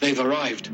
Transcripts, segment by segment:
They've arrived.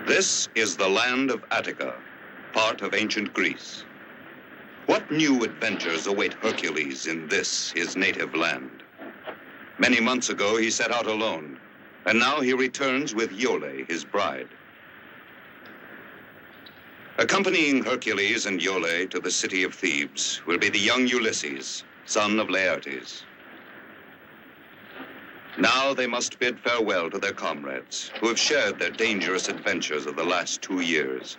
This is the land of Attica, part of ancient Greece. What new adventures await Hercules in this, his native land? Many months ago, he set out alone, and now he returns with Iole, his bride. Accompanying Hercules and Iole to the city of Thebes will be the young Ulysses, son of Laertes. Now they must bid farewell to their comrades, who have shared their dangerous adventures of the last 2 years.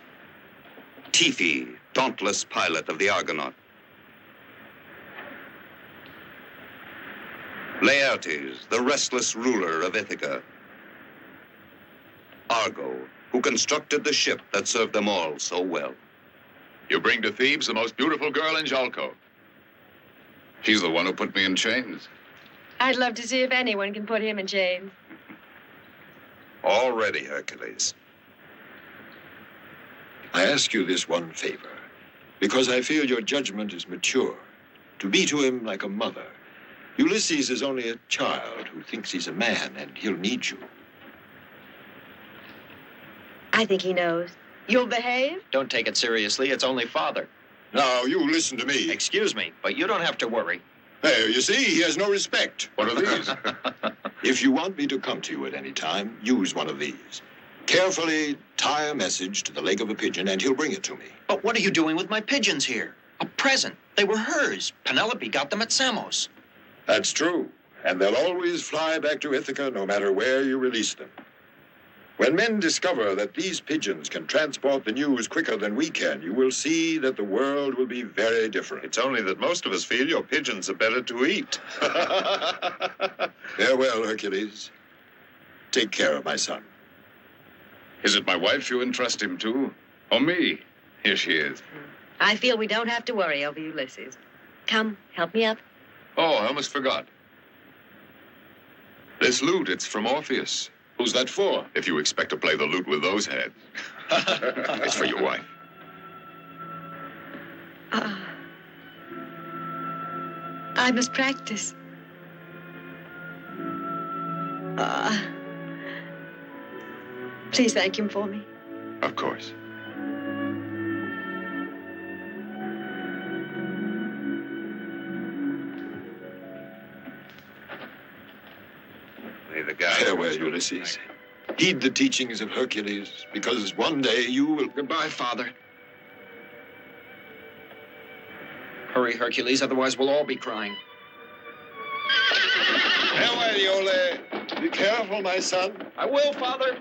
Tiphys, dauntless pilot of the Argonaut. Laertes, the restless ruler of Ithaca. Argo, who constructed the ship that served them all so well. You bring to Thebes the most beautiful girl in Jalco. She's the one who put me in chains. I'd love to see if anyone can put him in chains. All ready, Hercules. I ask you this one favor, because I feel your judgment is mature. To be to him like a mother. Ulysses is only a child who thinks he's a man, and he'll need you. I think he knows. You'll behave? Don't take it seriously. It's only father. Now, you listen to me. Excuse me, but you don't have to worry. There, you see, he has no respect. What are these? If you want me to come to you at any time, use one of these. Carefully tie a message to the leg of a pigeon, and he'll bring it to me. But what are you doing with my pigeons here? A present. They were hers. Penelope got them at Samos. That's true. And they'll always fly back to Ithaca no matter where you release them. When men discover that these pigeons can transport the news quicker than we can, you will see that the world will be very different. It's only that most of us feel your pigeons are better to eat. Farewell, Hercules. Take care of my son. Is it my wife you entrust him to? Or me? Here she is. I feel we don't have to worry over Ulysses. Come, help me up. Oh, I almost forgot. This lute, it's from Orpheus. Who's that for? If you expect to play the lute with those heads. It's for your wife. I must practice. Please thank him for me. Of course. May the gods... Farewell, Ulysses. Heed the teachings of Hercules, because one day you will... Goodbye, Father. Hurry, Hercules, otherwise we'll all be crying. Farewell, Iole. Be careful, my son. I will, Father.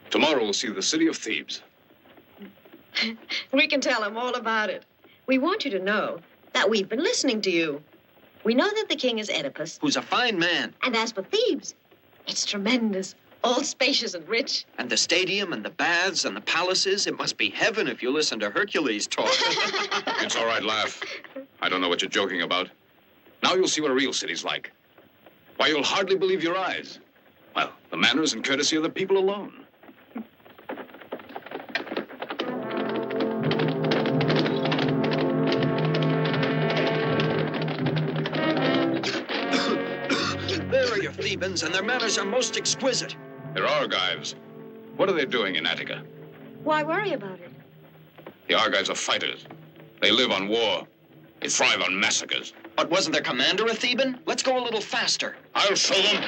Tomorrow we'll see the city of Thebes. We can tell him all about it. We want you to know that we've been listening to you. We know that the king is Oedipus. Who's a fine man. And as for Thebes, it's tremendous, all spacious and rich. And the stadium and the baths and the palaces, it must be heaven if you listen to Hercules talk. It's all right, laugh. I don't know what you're joking about. Now you'll see what a real city's like. Why, you'll hardly believe your eyes. Well, the manners and courtesy of the people alone. There are your Thebans, and their manners are most exquisite. They're Argives. What are they doing in Attica? Why worry about it? The Argives are fighters. They live on war. They thrive on massacres. But wasn't their commander a Theban? Let's go a little faster. I'll show them.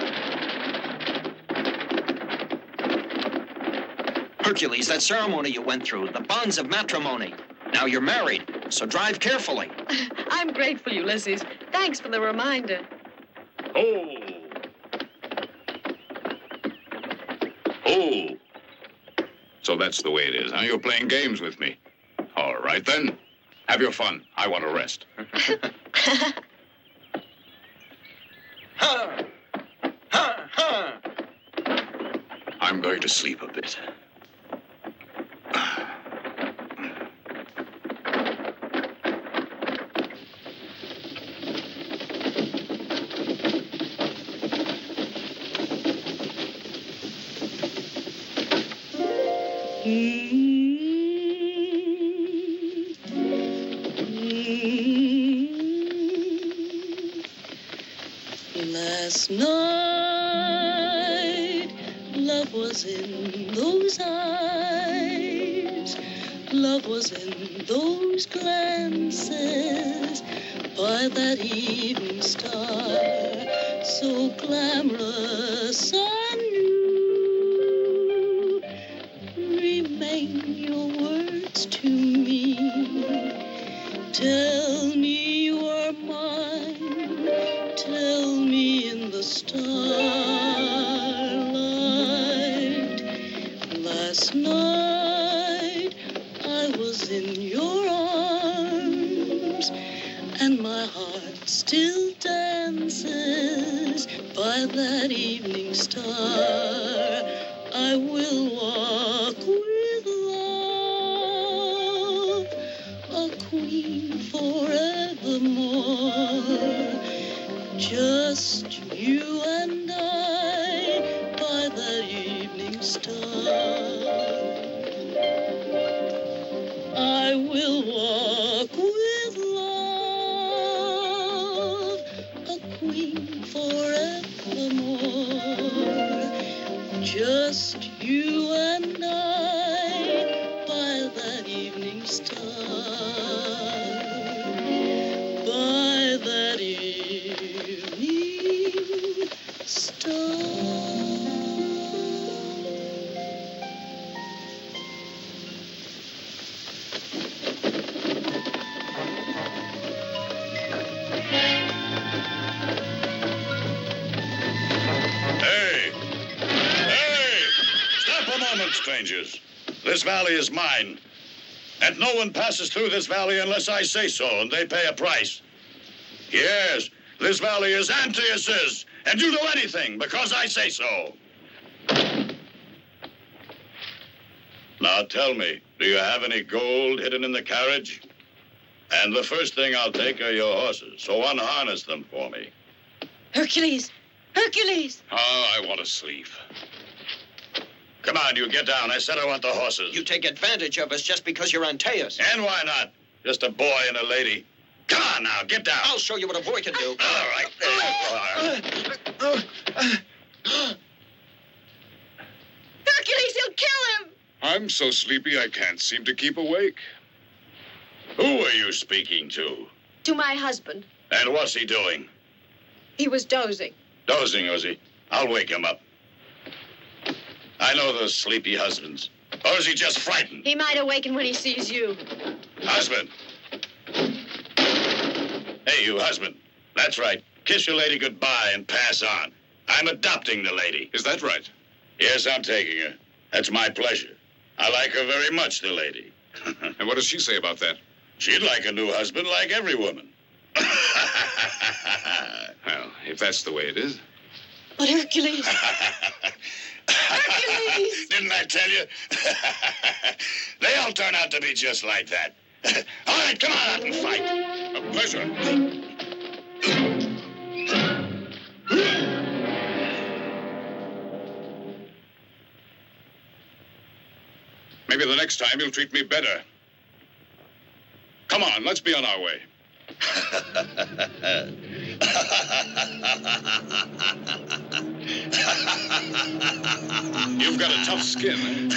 Hercules, that ceremony you went through, the bonds of matrimony. Now you're married, so drive carefully. I'm grateful, Ulysses. Thanks for the reminder. Oh. Oh. So that's the way it is, huh? You're playing games with me. All right, then. Have your fun. I want to rest. Ha! Ha! Ha! I'm going to sleep a bit. Last night, love was in those eyes, love was in those glances, by that evening star, so glamorous I knew. Remain your words to me, tell me you are mine, tell me in the starlight. Last night I was in your arms, and my heart still dances by that evening star. I will walk with love, a queen forevermore. Just you and I by that evening star. I will walk growing forevermore. Just you and I by that evening star. By that evening star. Strangers, this valley is mine, and no one passes through this valley unless I say so, and they pay a price. Yes, this valley is Antaeus's, and you do anything because I say so. Now tell me, do you have any gold hidden in the carriage? And the first thing I'll take are your horses, so unharness them for me. Hercules! Hercules! Oh, I want to sleep. Come on, you get down. I said I want the horses. You take advantage of us just because you're Antaeus. And why not? Just a boy and a lady. Come on now, get down. I'll show you what a boy can do. All right, there you are. Hercules, he'll kill him! I'm so sleepy I can't seem to keep awake. Who are you speaking to? To my husband. And what's he doing? He was dozing. Dozing, was he? I'll wake him up. I know those sleepy husbands. Or is he just frightened? He might awaken when he sees you. Husband. Hey, you husband. That's right. Kiss your lady goodbye and pass on. I'm adopting the lady. Is that right? Yes, I'm taking her. That's my pleasure. I like her very much, the lady. And what does she say about that? She'd like a new husband like every woman. Well, if that's the way it is. But Hercules! Hercules! Didn't I tell you? They all turn out to be just like that. All right, come on out and fight. A pleasure. Maybe the next time you'll treat me better. Come on, let's be on our way. You've got a tough skin, eh?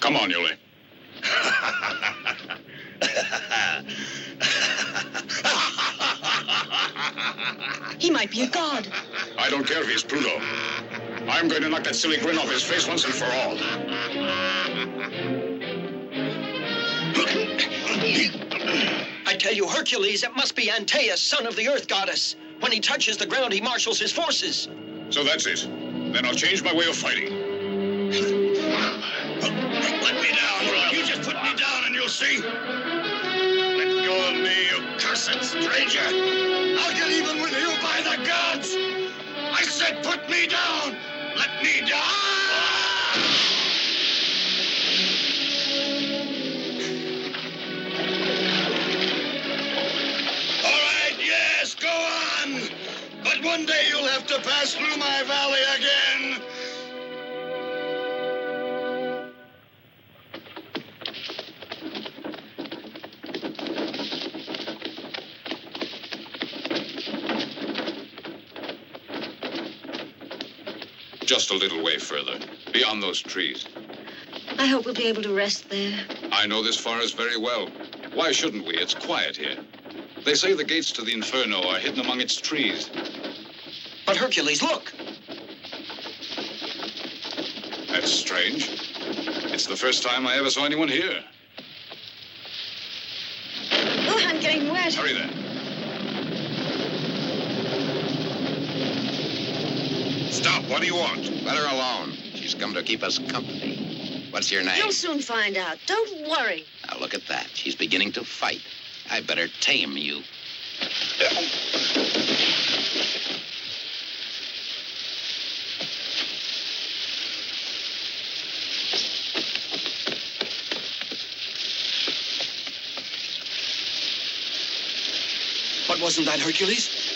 Come on, Yuli. He might be a god. I don't care if he's Pluto. I'm going to knock that silly grin off his face once and for all. I tell you, Hercules, it must be Antaeus, son of the Earth Goddess. When he touches the ground, he marshals his forces. So that's it. Then I'll change my way of fighting. Let me down, bro. You just put me down and you'll see. Let go of me, you cursed stranger. I'll get even with you by the gods. I said put me down. Let me down. All right, yes, go on. But one day you'll have to pass through my valley again. Just a little way further, beyond those trees. I hope we'll be able to rest there. I know this forest very well. Why shouldn't we? It's quiet here. They say the gates to the Inferno are hidden among its trees. But Hercules, look! That's strange. It's the first time I ever saw anyone here. Oh, I'm getting wet. Hurry there. Stop. What do you want? Let her alone. She's come to keep us company. What's your name? You'll soon find out. Don't worry. Now, look at that. She's beginning to fight. I better tame you. But wasn't that Hercules?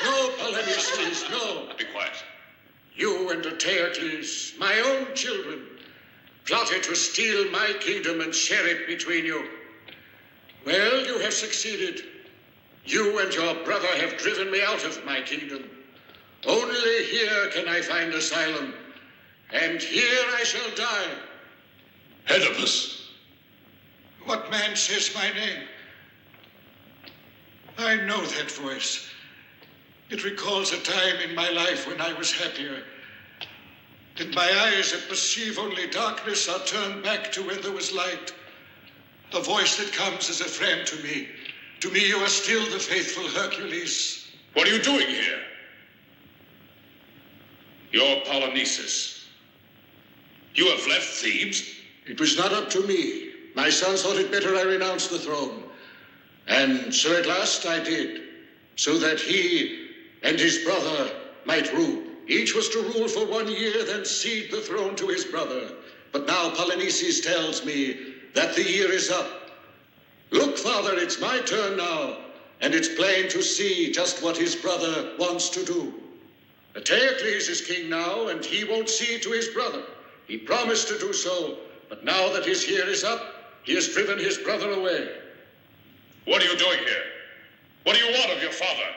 No, Polyneices, no. Be quiet. You and Eteocles, my own children, plotted to steal my kingdom and share it between you. Well, you have succeeded. You and your brother have driven me out of my kingdom. Only here can I find asylum, and here I shall die. Oedipus. What man says my name? I know that voice. It recalls a time in my life when I was happier. In my eyes that perceive only darkness are turned back to when there was light. A voice that comes as a friend to me. To me, you are still the faithful Hercules. What are you doing here? You're Polynices. You have left Thebes? It was not up to me. My sons thought it better I renounce the throne. And so at last I did, so that he and his brother might rule. Each was to rule for 1 year, then cede the throne to his brother. But now Polynices tells me that the year is up. Look, Father, it's my turn now, and it's plain to see just what his brother wants to do. Eteocles is king now, and he won't cede to his brother. He promised to do so, but now that his year is up, he has driven his brother away. What are you doing here? What do you want of your father?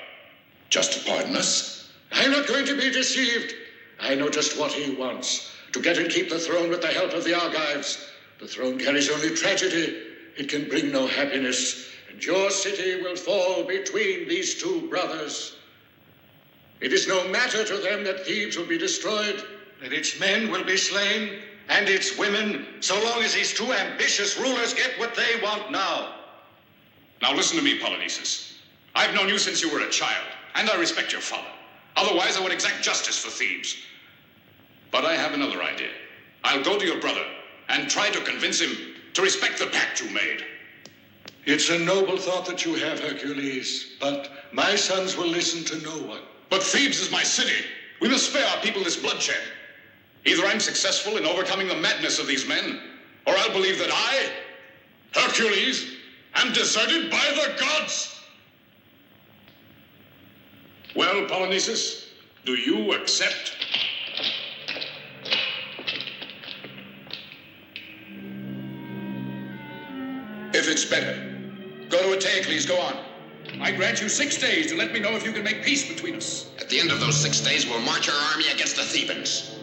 Just to pardon us. I'm not going to be deceived. I know just what he wants. To get and keep the throne with the help of the Argives. The throne carries only tragedy. It can bring no happiness. And your city will fall between these two brothers. It is no matter to them that Thebes will be destroyed, that its men will be slain, and its women, so long as these two ambitious rulers get what they want now. Now listen to me, Polynices. I've known you since you were a child, and I respect your father. Otherwise, I would exact justice for Thebes. But I have another idea. I'll go to your brother and try to convince him to respect the pact you made. It's a noble thought that you have, Hercules, but my sons will listen to no one. But Thebes is my city. We must spare our people this bloodshed. Either I'm successful in overcoming the madness of these men, or I'll believe that I, Hercules, am deserted by the gods. Well, Polynices, do you accept? If it's better, go to Eteocles, go on. I grant you 6 days to let me know if you can make peace between us. At the end of those 6 days, we'll march our army against the Thebans.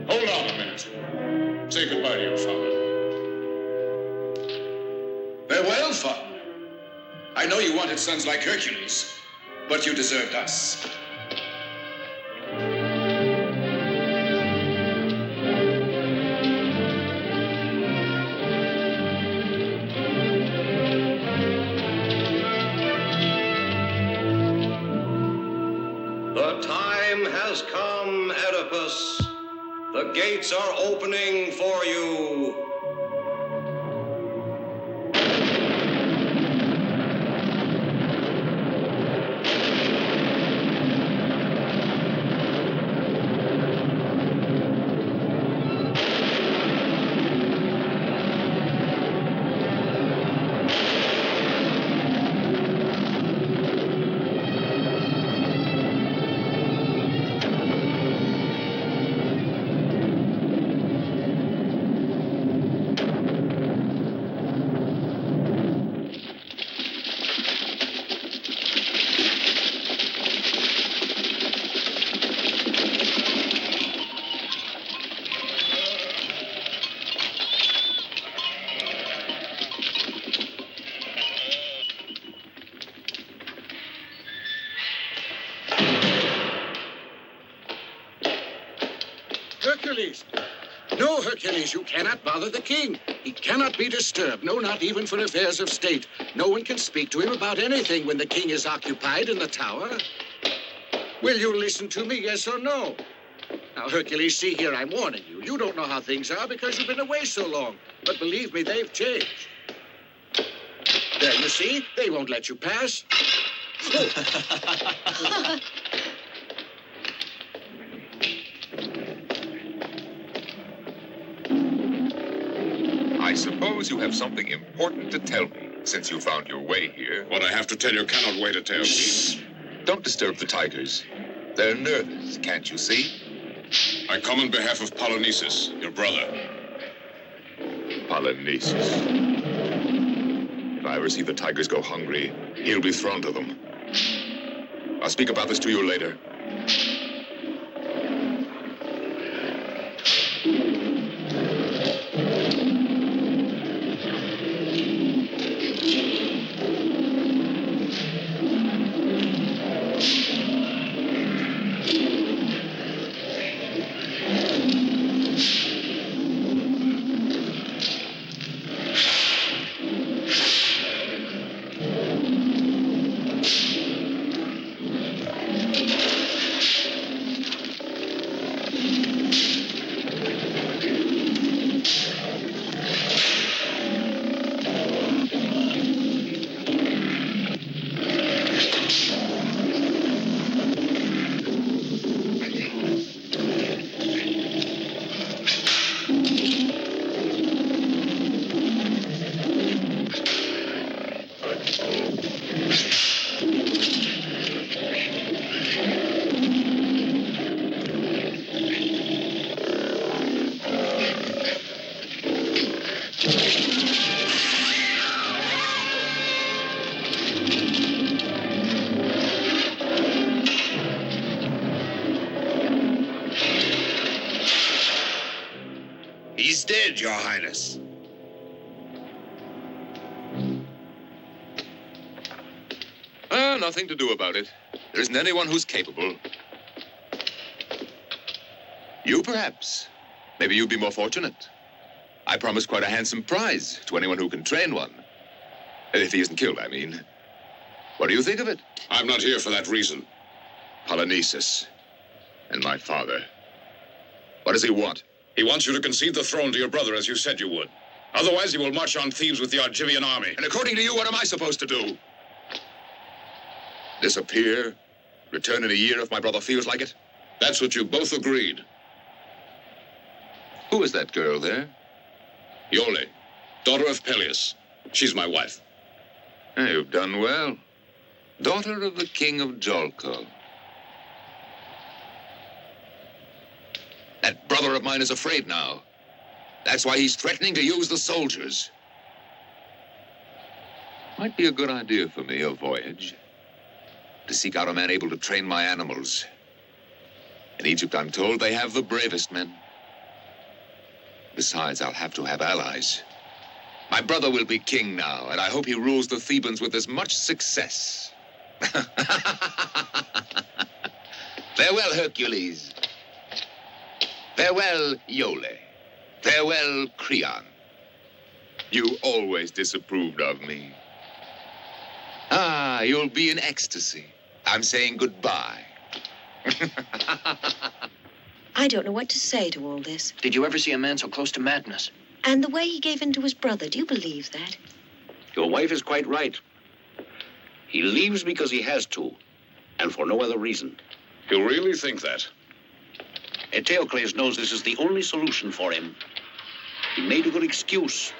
Hold on a minute. Say goodbye to your father. Farewell, father. I know you wanted sons like Hercules, but you deserved us. The time has come, Oedipus. The gates are opening for you. Hercules! No, Hercules, you cannot bother the king. He cannot be disturbed, no, not even for affairs of state. No one can speak to him about anything when the king is occupied in the tower. Will you listen to me, yes or no? Now, Hercules, see here, I'm warning you. You don't know how things are because you've been away so long. But believe me, they've changed. There, you see? They won't let you pass. Oh. I suppose you have something important to tell me, since you found your way here. What I have to tell you cannot wait a tale. Shh! Don't disturb the tigers. They're nervous, can't you see? I come on behalf of Polynices, your brother. Polynices. If I ever see the tigers go hungry, he'll be thrown to them. I'll speak about this to you later. He's dead, Your Highness. Nothing to do about it. There isn't anyone who's capable. You, perhaps. Maybe you'd be more fortunate. I promised quite a handsome prize to anyone who can train one. If he isn't killed, I mean. What do you think of it? I'm not here for that reason. Polynices. And my father. What does he want? He wants you to concede the throne to your brother, as you said you would. Otherwise, he will march on Thebes with the Argivian army. And according to you, what am I supposed to do? Disappear? Return in a year if my brother feels like it? That's what you both agreed. Who is that girl there? Iole, daughter of Peleus. She's my wife. You've done well. Daughter of the king of Jolko. That brother of mine is afraid now. That's why he's threatening to use the soldiers. Might be a good idea for me, a voyage. To seek out a man able to train my animals. In Egypt, I'm told, they have the bravest men. Besides, I'll have to have allies. My brother will be king now, and I hope he rules the Thebans with as much success. Farewell, Hercules. Farewell, Iole. Farewell, Creon. You always disapproved of me. Ah, you'll be in ecstasy. I'm saying goodbye. I don't know what to say to all this. Did you ever see a man so close to madness? And the way he gave in to his brother, do you believe that? Your wife is quite right. He leaves because he has to, and for no other reason. You really think that? Eteocles knows this is the only solution for him. He made a good excuse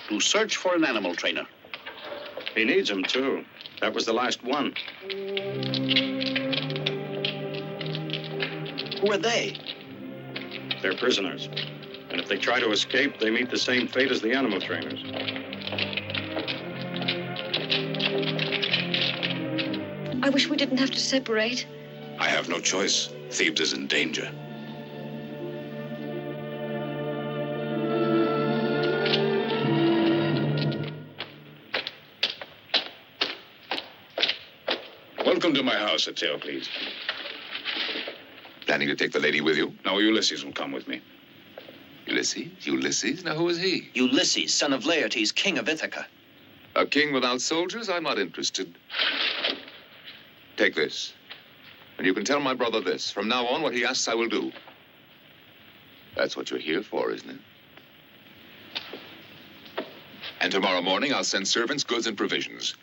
to search for an animal trainer. He needs him, too. That was the last one. Who are they? They're prisoners. And if they try to escape, they meet the same fate as the animal trainers. I wish we didn't have to separate. I have no choice. Thebes is in danger. Welcome to my house, Eteocles. Planning to take the lady with you? No, Ulysses will come with me. Ulysses? Ulysses? Now, who is he? Ulysses, son of Laertes, king of Ithaca. A king without soldiers? I'm not interested. Take this. And you can tell my brother this. From now on, what he asks, I will do. That's what you're here for, isn't it? And tomorrow morning, I'll send servants, goods, and provisions.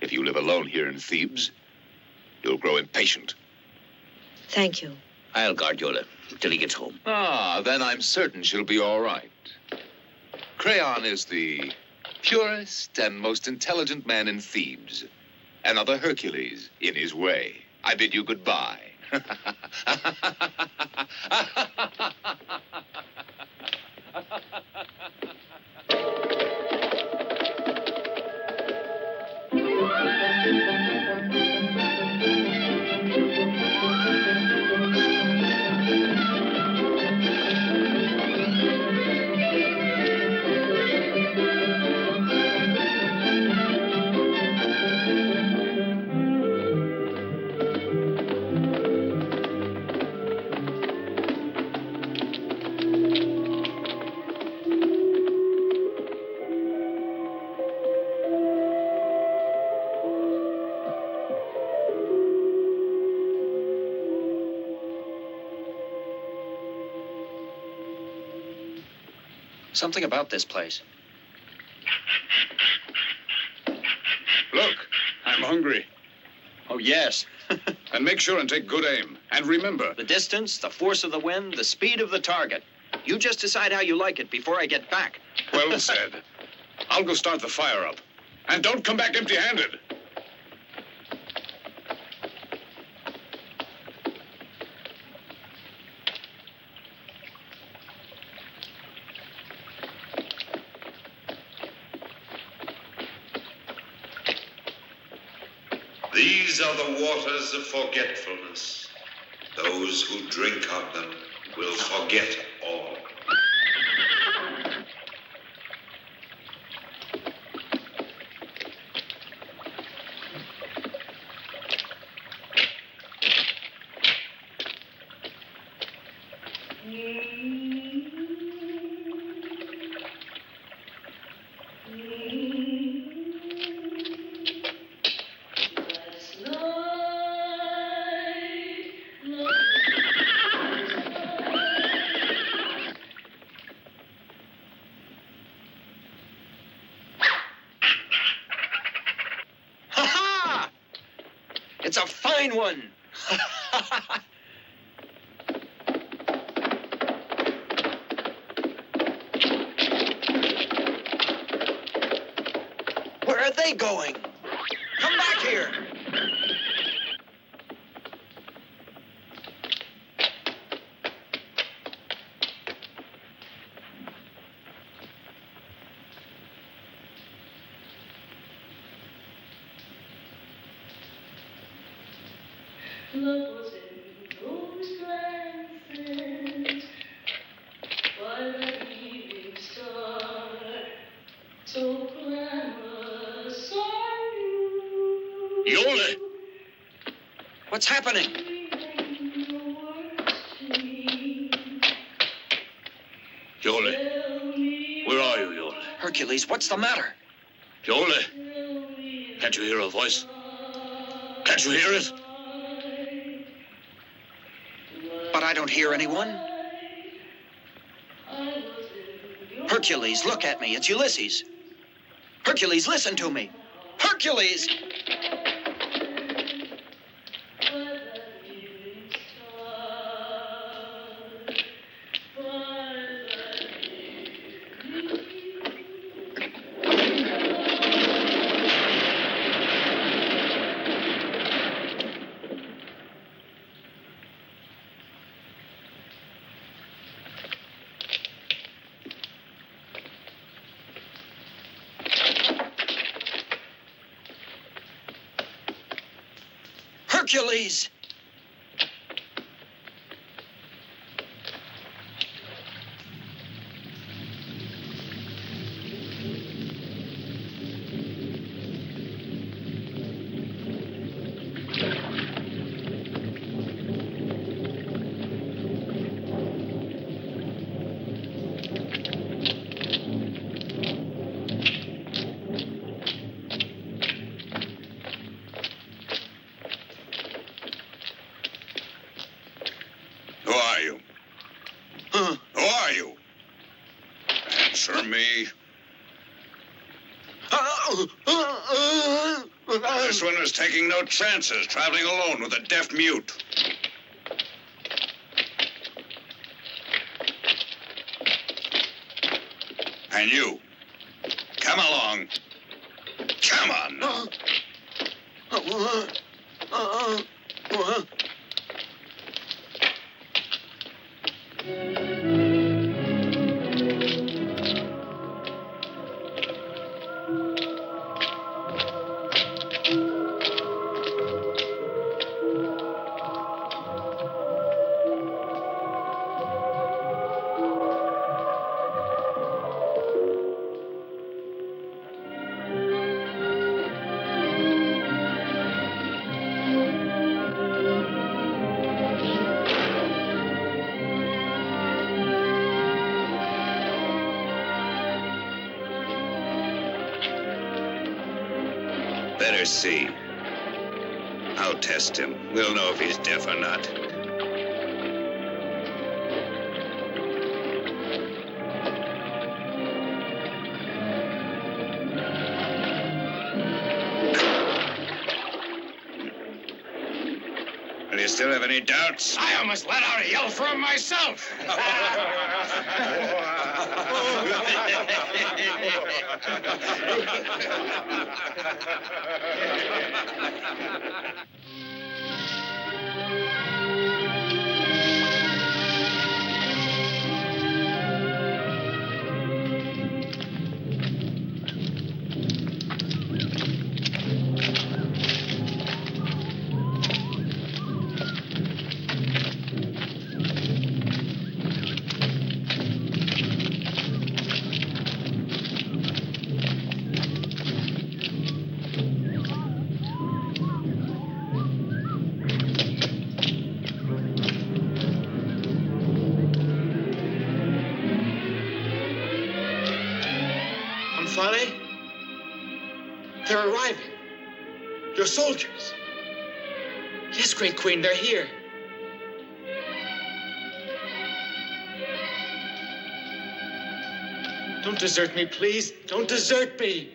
If you live alone here in Thebes, you'll grow impatient. Thank you. I'll guard Yola till he gets home. Ah, then I'm certain she'll be all right. Creon is the purest and most intelligent man in Thebes. Another Hercules in his way. I bid you goodbye. Something about this place. Look, I'm hungry. Oh, yes. And make sure and take good aim. And remember... The distance, the force of the wind, the speed of the target. You just decide how you like it before I get back. Well said. I'll go start the fire up. And don't come back empty-handed. These are the waters of forgetfulness. Those who drink of them will forget all. It's a fine one. Where are they going? Come back here. Love was in those glances, while the evening star, so glamorous on you. Yola! What's happening? Yola, where are you, Yola? Hercules, what's the matter? Yola, can't you hear a voice? Can't you hear it? But I don't hear anyone. Hercules, look at me. It's Ulysses. Hercules, listen to me. Hercules! Hercules! me. This one is taking no chances, traveling alone with a deaf mute. And you, come along. Come on now. Better see. I'll test him. We'll know if he's deaf or not. Do you still have any doubts? I almost let out a yell from myself. Omphale? They're arriving. Your soldiers. Yes, Great Queen, they're here. Don't desert me, please. Don't desert me.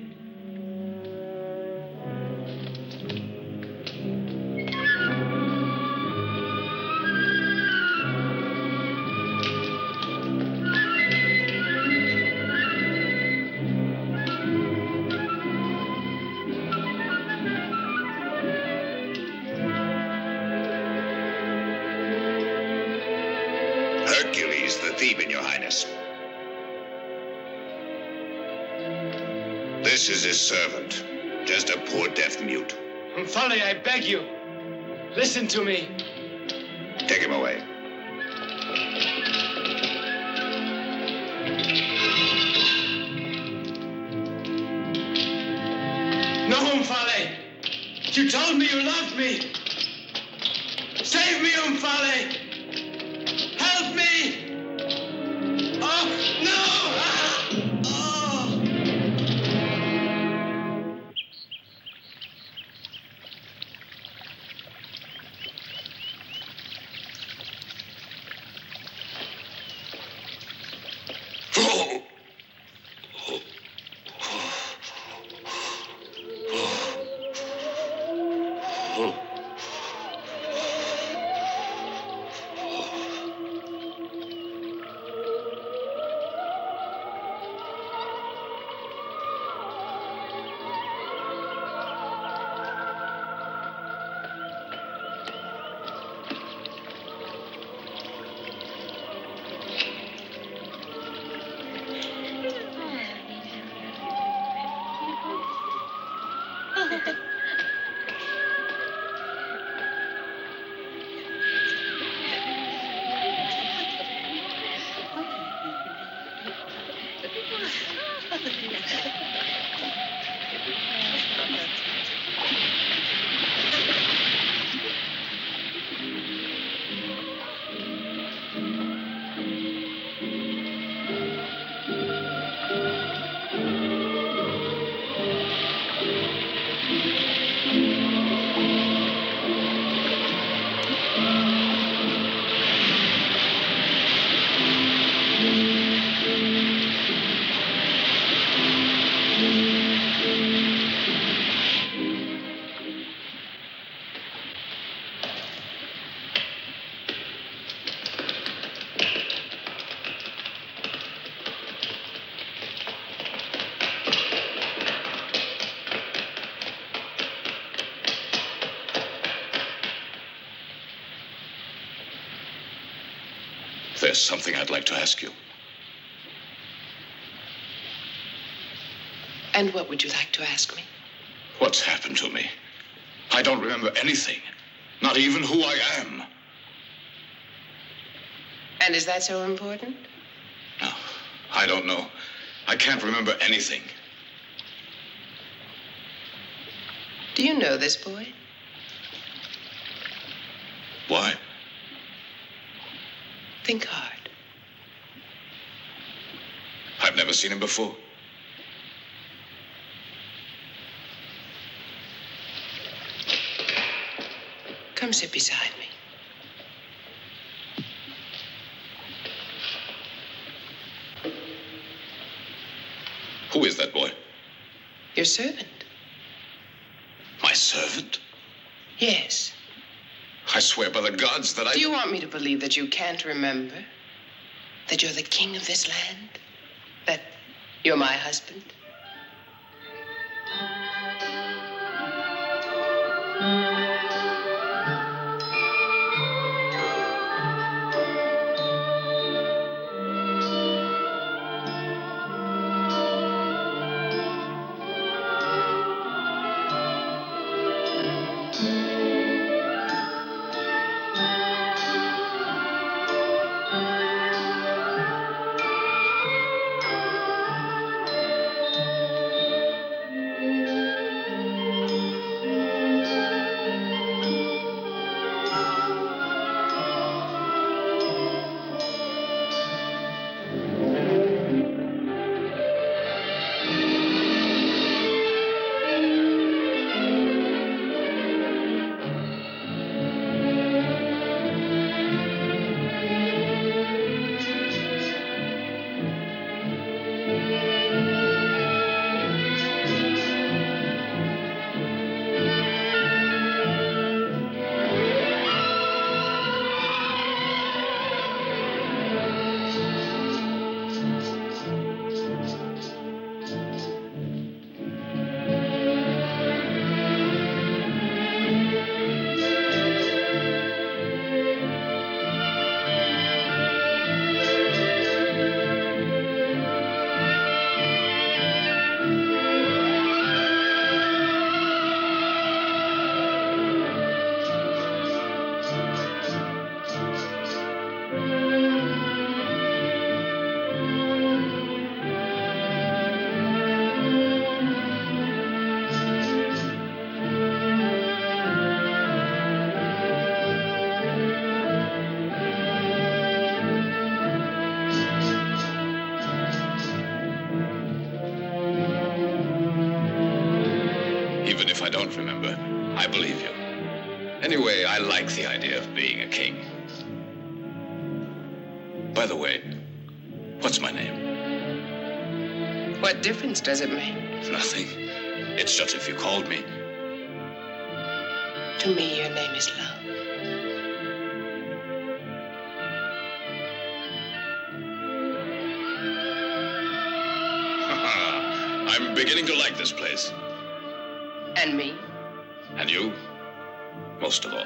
Hercules, the Theban, Your Highness. This is his servant, just a poor deaf mute. Omphale, I beg you. Listen to me. Take him away. No, Omphale. You told me you loved me. Save me, Omphale. Help me. Oh, no. There's something I'd like to ask you. And what would you like to ask me? What's happened to me? I don't remember anything. Not even who I am. And is that so important? No, I don't know. I can't remember anything. Do you know this boy? Why? Think hard. I've never seen him before. Come sit beside me. Who is that boy? Your servant. My servant? Yes. I swear by the gods that I... Do you want me to believe that you can't remember? That you're the king of this land? That you're my husband? Even if I don't remember, I believe you. Anyway, I like the idea of being a king. By the way, what's my name? What difference does it make? Nothing. It's just if you called me. To me, your name is love. I'm beginning to like this place. And me? And you? Most of all.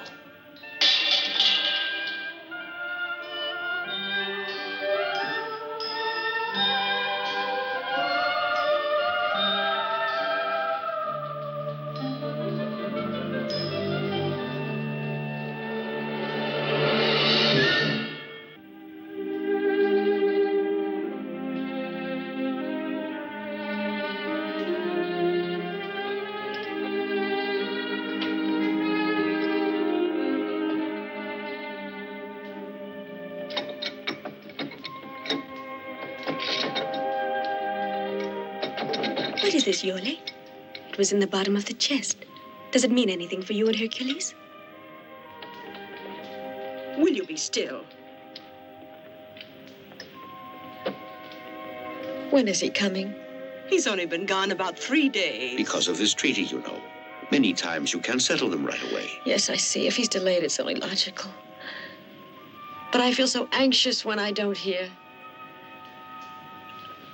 What is this, Yole? It was in the bottom of the chest. Does it mean anything for you and Hercules? Will you be still? When is he coming? He's only been gone about 3 days. Because of this treaty, you know. Many times you can't settle them right away. Yes, I see. If he's delayed, it's only logical. But I feel so anxious when I don't hear.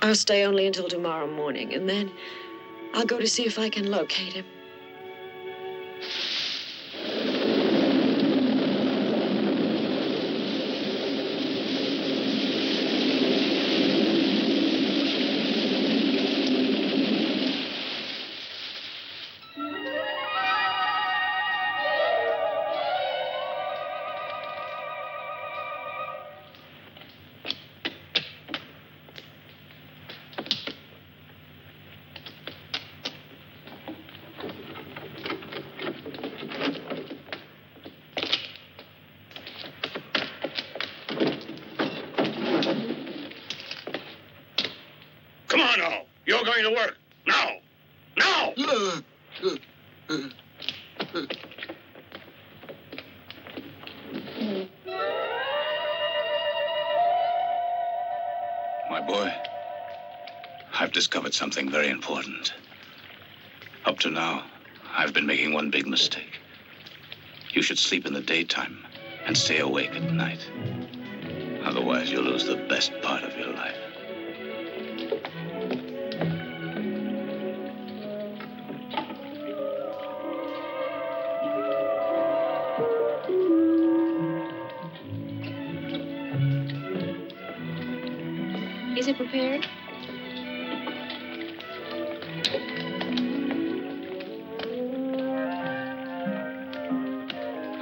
I'll stay only until tomorrow morning, and then I'll go to see if I can locate him. all going to work. Now! Now! My boy, I've discovered something very important. Up to now, I've been making one big mistake. You should sleep in the daytime and stay awake at night. Otherwise, you'll lose the best part of your life. Is it prepared?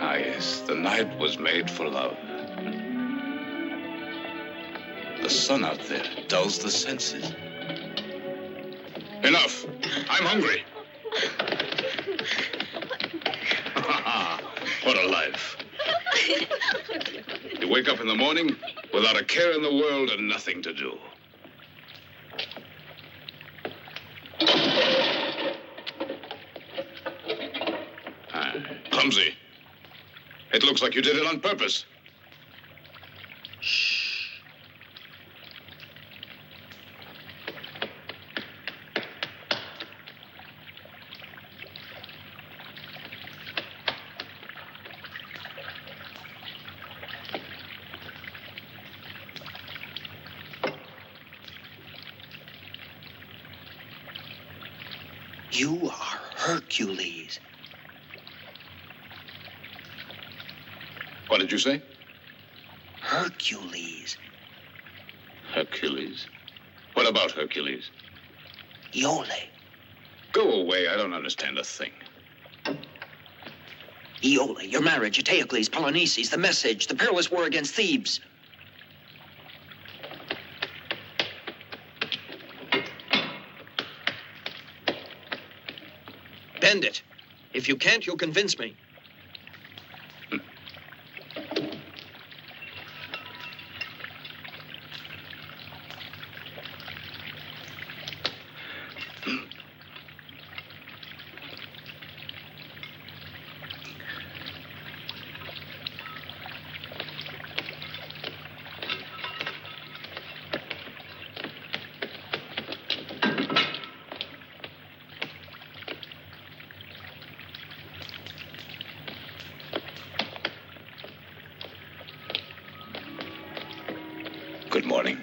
Ah, yes, the night was made for love. The sun out there dulls the senses. Enough. I'm hungry. What a life. You wake up in the morning without a care in the world and nothing to do. Clumsy. It looks like you did it on purpose. You are Hercules. What did you say? Hercules. Hercules? What about Hercules? Iole. Go away. I don't understand a thing. Iole, your marriage, Eteocles, Polynices, the message, the perilous war against Thebes. Bend it. If you can't, you'll convince me. Good morning.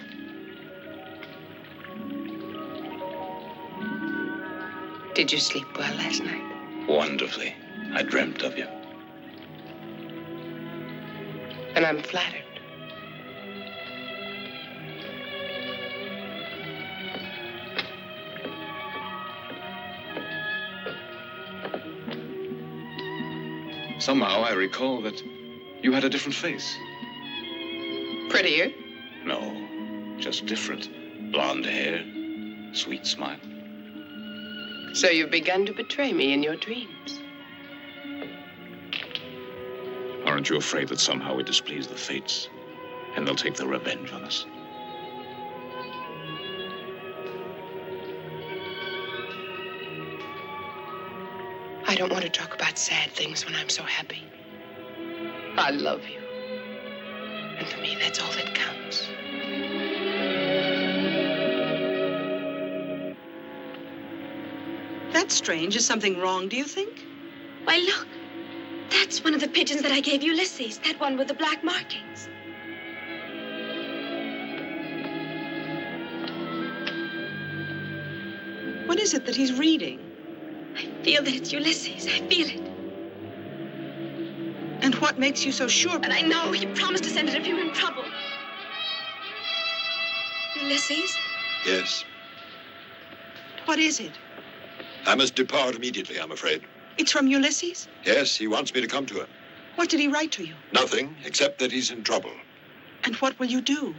Did you sleep well last night? Wonderfully. I dreamt of you. And I'm flattered. Somehow I recall that you had a different face. Prettier? No, just different. Blonde hair, sweet smile. So you've begun to betray me in your dreams. Aren't you afraid that somehow we displease the fates and they'll take their revenge on us? I don't want to talk about sad things when I'm so happy. I love you. And to me, that's all that counts. That's strange. Is something wrong, do you think? Why, look. That's one of the pigeons that I gave Ulysses. That one with the black markings. What is it that he's reading? I feel that it's Ulysses. I feel it. And what makes you so sure? But I know he promised to send it if you were in trouble. Ulysses? Yes. What is it? I must depart immediately, I'm afraid. It's from Ulysses? Yes, he wants me to come to him. What did he write to you? Nothing, except that he's in trouble. And what will you do?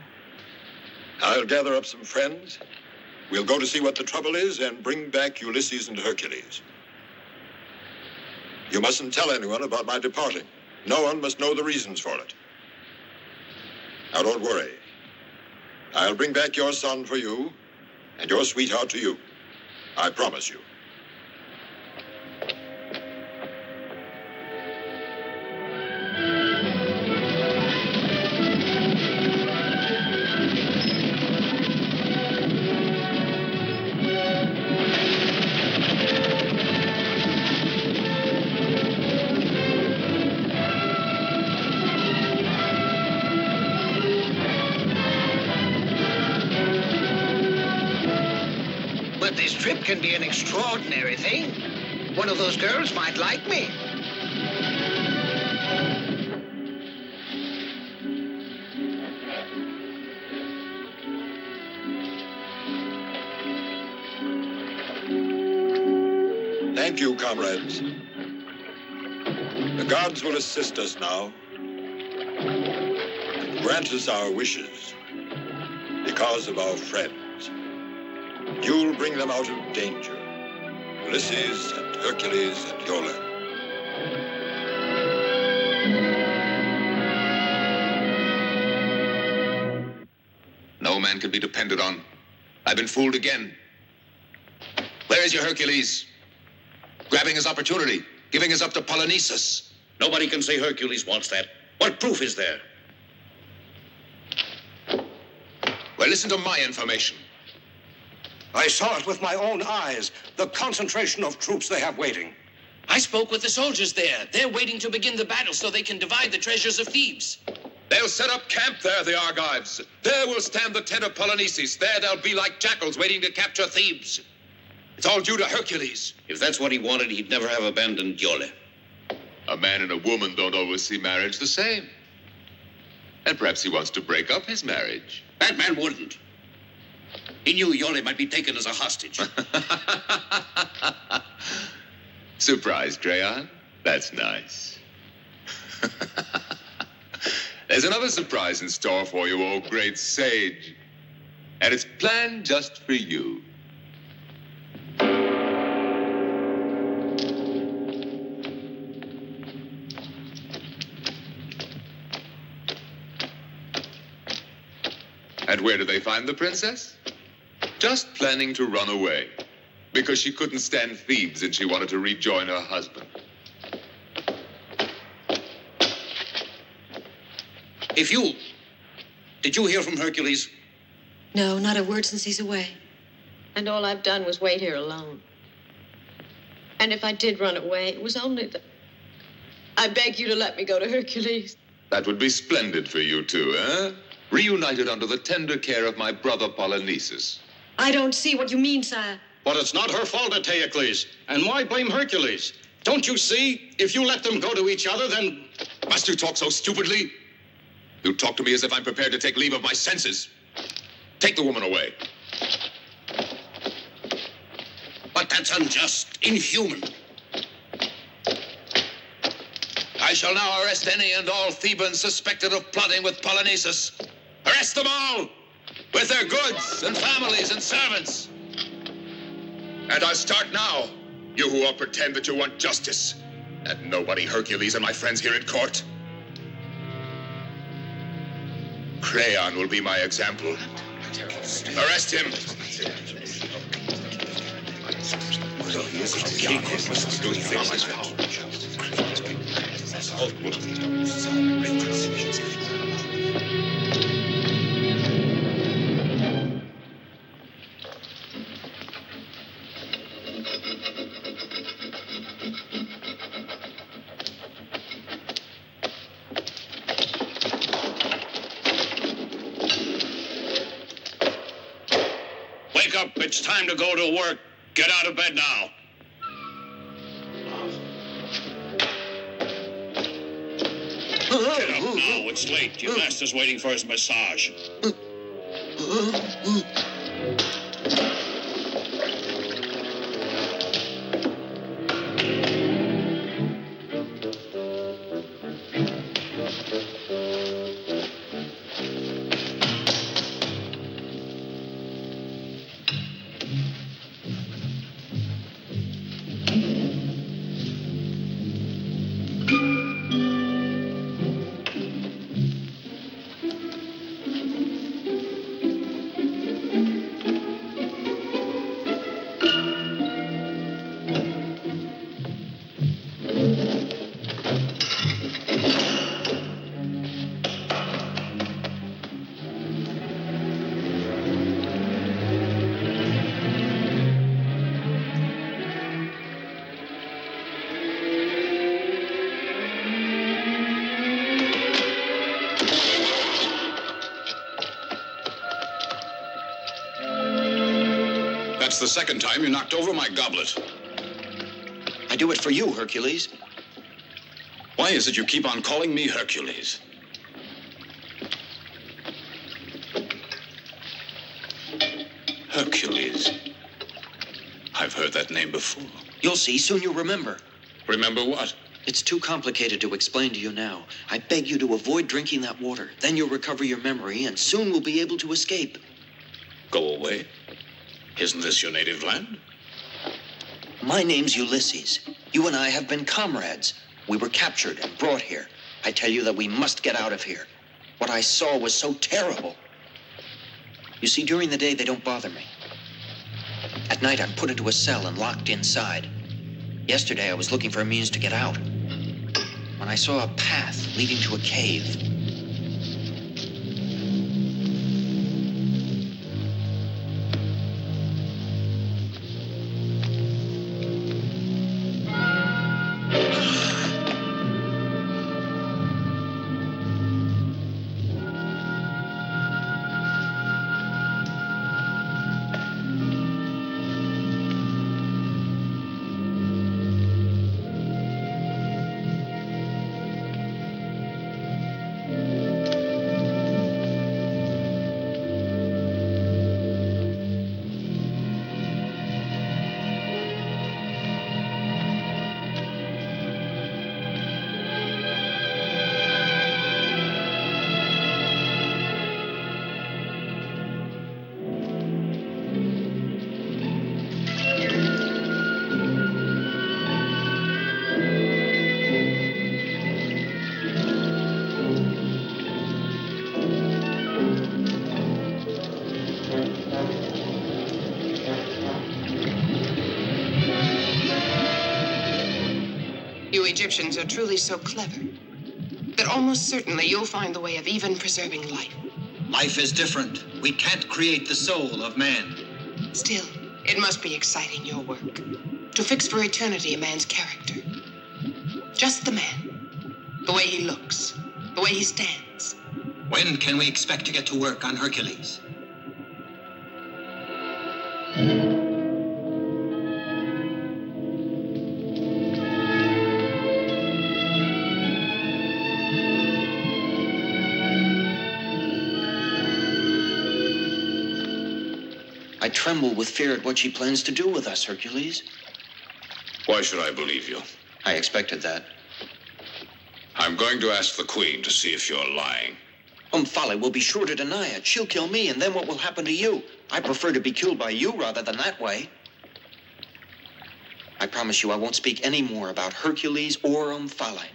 I'll gather up some friends. We'll go to see what the trouble is and bring back Ulysses and Hercules. You mustn't tell anyone about my departing. No one must know the reasons for it. Now, don't worry. I'll bring back your son for you and your sweetheart to you. I promise you. But this trip can be an extraordinary thing. One of those girls might like me. Thank you, comrades. The gods will assist us now. Grant us our wishes because of our friends. You'll bring them out of danger. Ulysses and Hercules and Iole. No man can be depended on. I've been fooled again. Where is your Hercules? Grabbing his opportunity, giving us up to Polynices. Nobody can say Hercules wants that. What proof is there? Well, listen to my information. I saw it with my own eyes, the concentration of troops they have waiting. I spoke with the soldiers there. They're waiting to begin the battle so they can divide the treasures of Thebes. They'll set up camp there, the Argives. There will stand the tent of Polynices. There they'll be like jackals waiting to capture Thebes. It's all due to Hercules. If that's what he wanted, he'd never have abandoned Iole. A man and a woman don't always see marriage the same. And perhaps he wants to break up his marriage. That man wouldn't. He knew Iole might be taken as a hostage. Surprised, Crayon? That's nice. There's another surprise in store for you, oh great sage. And it's planned just for you. And where do they find the princess? Just planning to run away. Because she couldn't stand Thebes and she wanted to rejoin her husband. Did you hear from Hercules? No, not a word since he's away. And all I've done was wait here alone. And if I did run away, it was only that I beg you to let me go to Hercules. That would be splendid for you two, eh? Reunited under the tender care of my brother Polynices. I don't see what you mean, sire. But it's not her fault, Eteocles. And why blame Hercules? Don't you see? If you let them go to each other, then... Must you talk so stupidly? You talk to me as if I'm prepared to take leave of my senses. Take the woman away. But that's unjust, inhuman. I shall now arrest any and all Thebans suspected of plotting with Polynices. Arrest them all, with their goods and families and servants. And I'll start now, you who all pretend that you want justice. And nobody Hercules and my friends here in court. Crayon will be my example. Arrest him. Wake up, it's time to go to work. Get out of bed now. Get up now, it's late. Your master's waiting for his massage. the second time you knocked over my goblet. I do it for you, Hercules. Why is it you keep on calling me Hercules? Hercules. I've heard that name before. You'll see, soon you'll remember. Remember what? It's too complicated to explain to you now. I beg you to avoid drinking that water. Then you'll recover your memory, and soon we'll be able to escape. Go away? Isn't this your native land? My name's Ulysses. You and I have been comrades. We were captured and brought here. I tell you that we must get out of here. What I saw was so terrible. You see, during the day, they don't bother me. At night, I'm put into a cell and locked inside. Yesterday, I was looking for a means to get out, when I saw a path leading to a cave. You Egyptians are truly so clever that almost certainly you'll find the way of even preserving life. Life is different. We can't create the soul of man. Still, it must be exciting, your work. To fix for eternity a man's character. Just the man. The way he looks. The way he stands. When can we expect to get to work on Hercules? I tremble with fear at what she plans to do with us, Hercules. Why should I believe you? I expected that. I'm going to ask the Queen to see if you're lying. Omphale will be sure to deny it. She'll kill me, and then what will happen to you? I prefer to be killed by you rather than that way. I promise you I won't speak any more about Hercules or Omphale.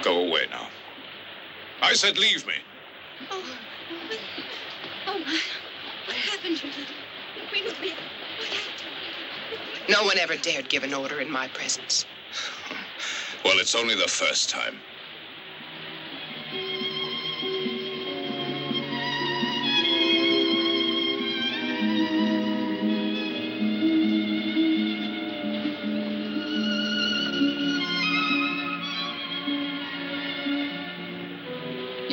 Go away now. I said leave me. Oh, my. What happened, Julie? The Queen of me. What happened? No one ever dared give an order in my presence. Well, it's only the first time.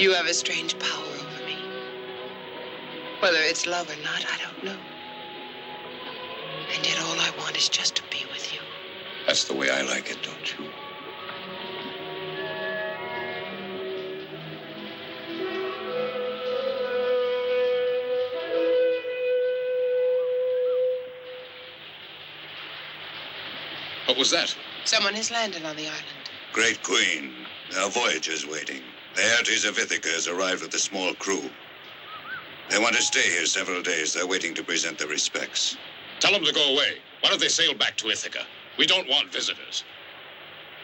You have a strange power over me. Whether it's love or not, I don't know. And yet all I want is just to be with you. That's the way I like it, don't you? What was that? Someone has landed on the island. Great Queen, there are voyagers waiting. The Laertes of Ithaca has arrived with a small crew. They want to stay here several days. They're waiting to present their respects. Tell them to go away. Why don't they sail back to Ithaca? We don't want visitors.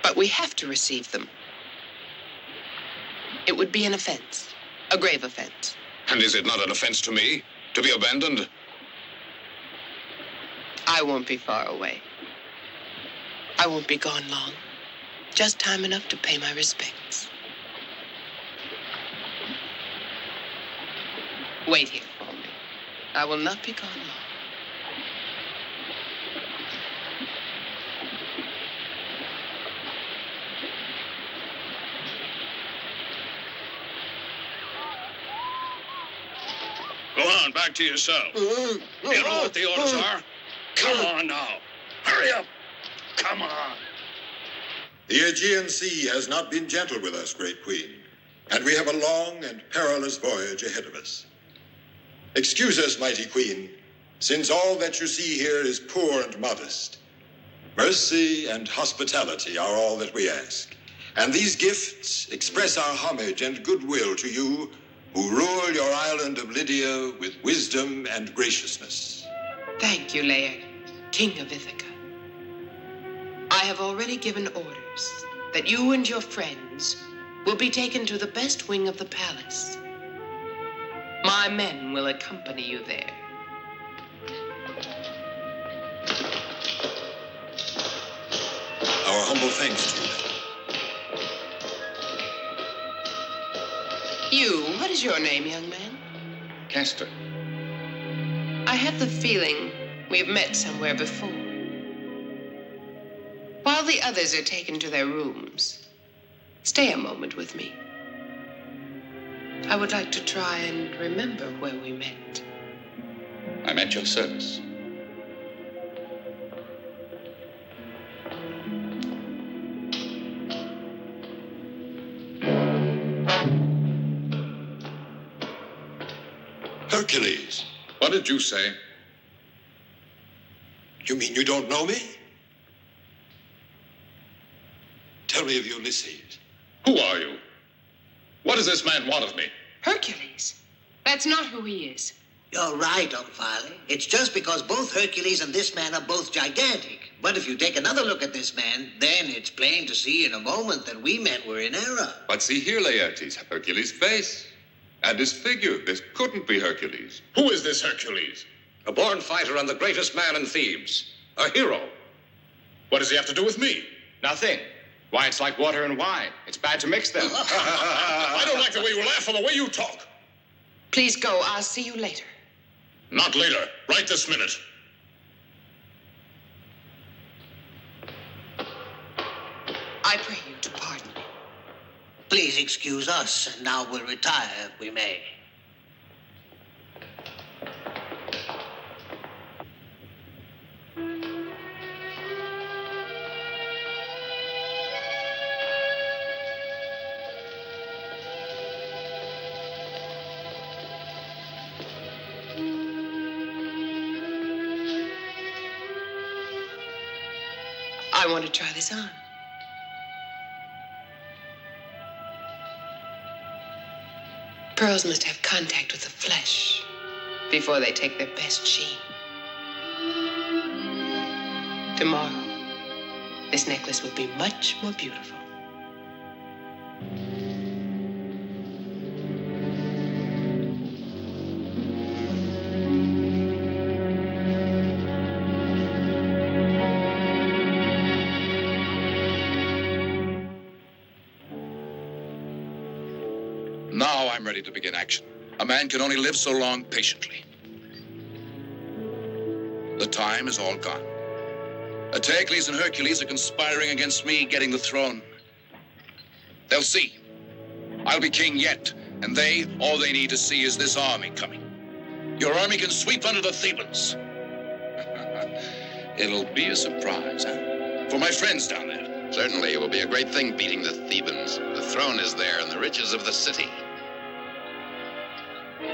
But we have to receive them. It would be an offense. A grave offense. And is it not an offense to me to be abandoned? I won't be far away. I won't be gone long. Just time enough to pay my respects. Wait here for me. I will not be gone long. Go on, back to your cell. You know what the orders are? Come on now. Hurry up. Come on. The Aegean Sea has not been gentle with us, Great Queen, and we have a long and perilous voyage ahead of us. Excuse us, mighty Queen, since all that you see here is poor and modest. Mercy and hospitality are all that we ask, and these gifts express our homage and goodwill to you who rule your island of Lydia with wisdom and graciousness. Thank you, Laertes, King of Ithaca. I have already given orders that you and your friends will be taken to the best wing of the palace. My men will accompany you there. Our humble thanks to you. You, what is your name, young man? Castor. I have the feeling we've met somewhere before. While the others are taken to their rooms, stay a moment with me. I would like to try and remember where we met. I'm at your service. Hercules. What did you say? You mean you don't know me? Tell me of Ulysses. Who are you? What does this man want of me? Hercules. That's not who he is. You're right, Omphale. It's just because both Hercules and this man are both gigantic. But if you take another look at this man, then it's plain to see in a moment that we men were in error. But see here, Laertes, Hercules' face and his figure. This couldn't be Hercules. Who is this Hercules? A born fighter and the greatest man in Thebes. A hero. What does he have to do with me? Nothing. Why, it's like water and wine. It's bad to mix them. I don't like the way you laugh or the way you talk. Please go. I'll see you later. Not later. Right this minute. I pray you to pardon me. Please excuse us, and now we'll retire if we may. I want to try this on. Pearls must have contact with the flesh before they take their best sheen. Tomorrow, this necklace will be much more beautiful. Now I'm ready to begin action. A man can only live so long patiently. The time is all gone. Eteocles and Hercules are conspiring against me getting the throne. They'll see. I'll be king yet, And all they need to see is this army coming. Your army can sweep under the Thebans. It'll be a surprise, huh? For my friends down there. Certainly, it will be a great thing beating the Thebans. The throne is there and the riches of the city.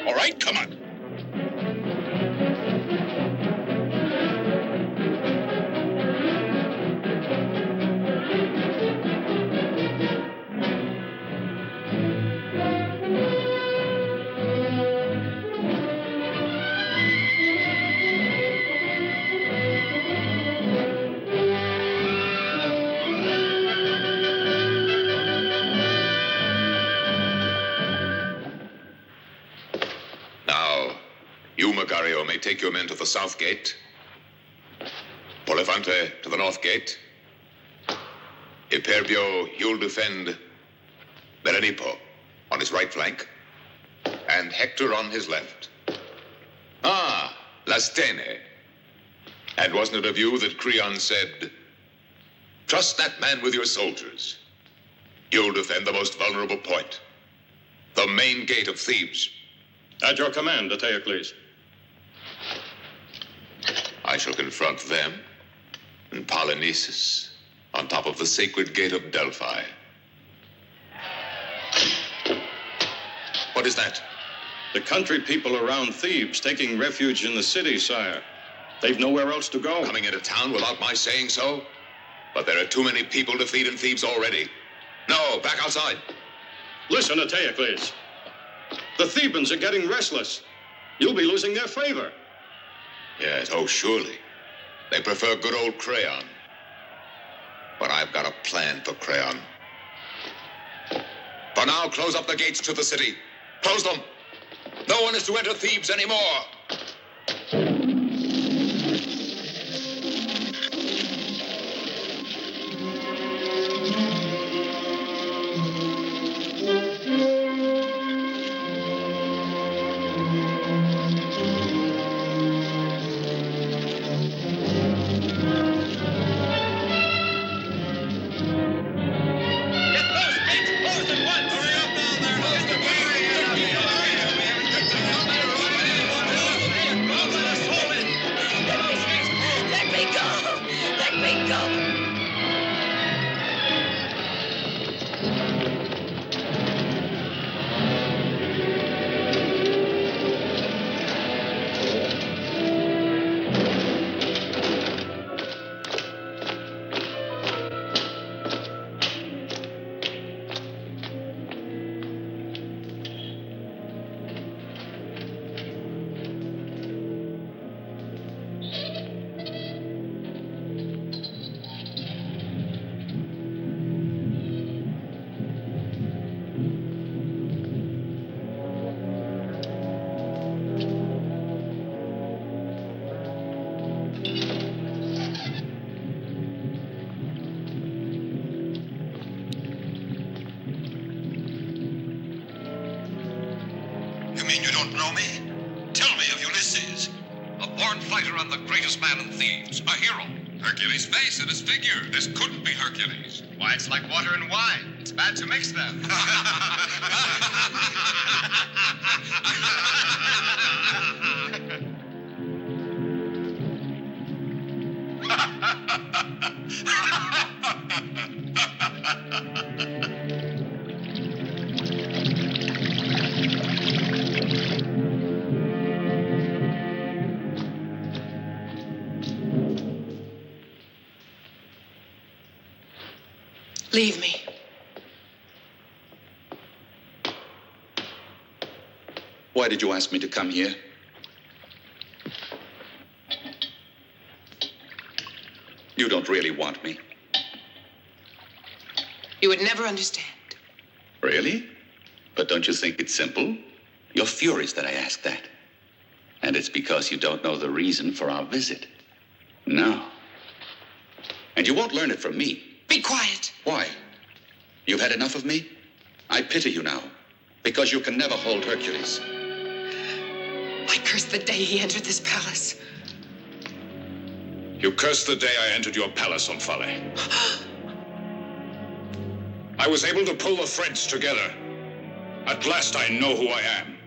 All right, come on. Magario may take your men to the south gate, Polifante to the north gate. Hyperbio, you'll defend Berenipo on his right flank, and Hector on his left. Ah, Lastene. And wasn't it of you that Creon said, trust that man with your soldiers. You'll defend the most vulnerable point, the main gate of Thebes. At your command, Eteocles. I shall confront them and Polynices on top of the sacred gate of Delphi. What is that? The country people around Thebes taking refuge in the city, sire. They've nowhere else to go. Coming into town without my saying so? But there are too many people to feed in Thebes already. No, back outside. Listen, Eteocles. The Thebans are getting restless. You'll be losing their favor. Yes, oh, surely. They prefer good old Creon. But I've got a plan for Creon. For now, close up the gates to the city. Close them. No one is to enter Thebes anymore. You mean you don't know me? Tell me of Ulysses, a born fighter and the greatest man in Thebes, a hero. Hercules' face and his figure. This couldn't be Hercules. Why, it's like water and wine. It's bad to mix them. Leave me. Why did you ask me to come here? You don't really want me. You would never understand. Really? But don't you think it's simple? You're furious that I asked that. And it's because you don't know the reason for our visit. No. And you won't learn it from me. Be quiet. Why? You've had enough of me? I pity you now, because you can never hold Hercules. I curse the day he entered this palace. You cursed the day I entered your palace, Omphale. I was able to pull the threads together. At last I know who I am.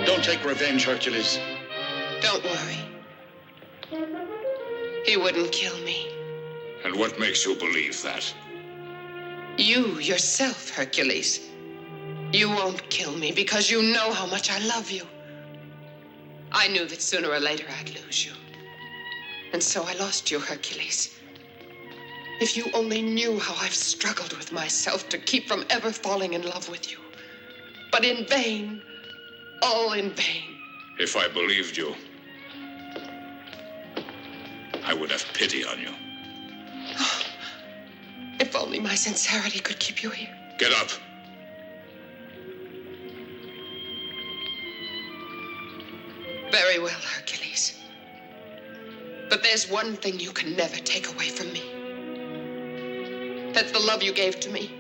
Don't take revenge, Hercules. Don't worry. He wouldn't kill me. And what makes you believe that? You yourself, Hercules. You won't kill me because you know how much I love you. I knew that sooner or later I'd lose you. And so I lost you, Hercules. If you only knew how I've struggled with myself to keep from ever falling in love with you. But in vain. All in vain. If I believed you, I would have pity on you. If only my sincerity could keep you here. Get up. Very well, Hercules. But there's one thing you can never take away from me. That's the love you gave to me.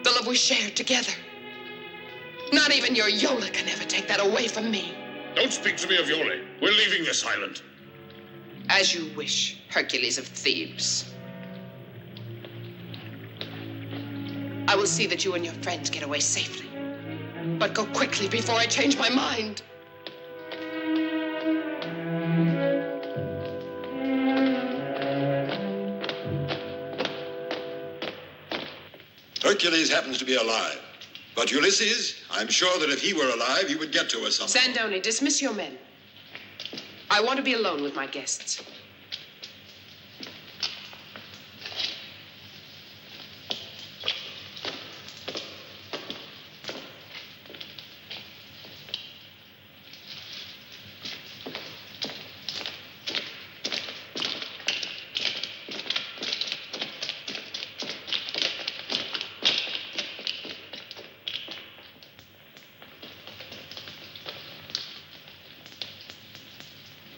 The love we shared together. Not even your Yola can ever take that away from me. Don't speak to me of Yole. We're leaving this island. As you wish, Hercules of Thebes. I will see that you and your friends get away safely. But go quickly before I change my mind. Hercules happens to be alive. But Ulysses, I'm sure that if he were alive, he would get to us somehow. Sandoni, dismiss your men. I want to be alone with my guests.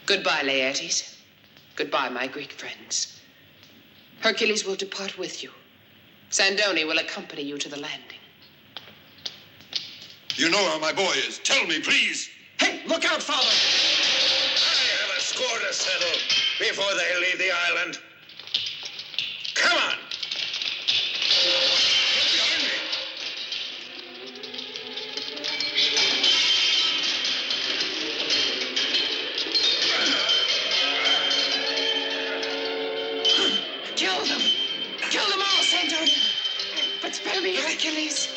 Goodbye, Laertes. Goodbye, my Greek friends. Hercules will depart with you. Sandoni will accompany you to the landing. You know how my boy is. Tell me, please. Hey, look out, Father! I have a score to settle before they leave the island. Come on! Get behind me! Kill them! Kill them all, Sandoni! But spare me, Hercules!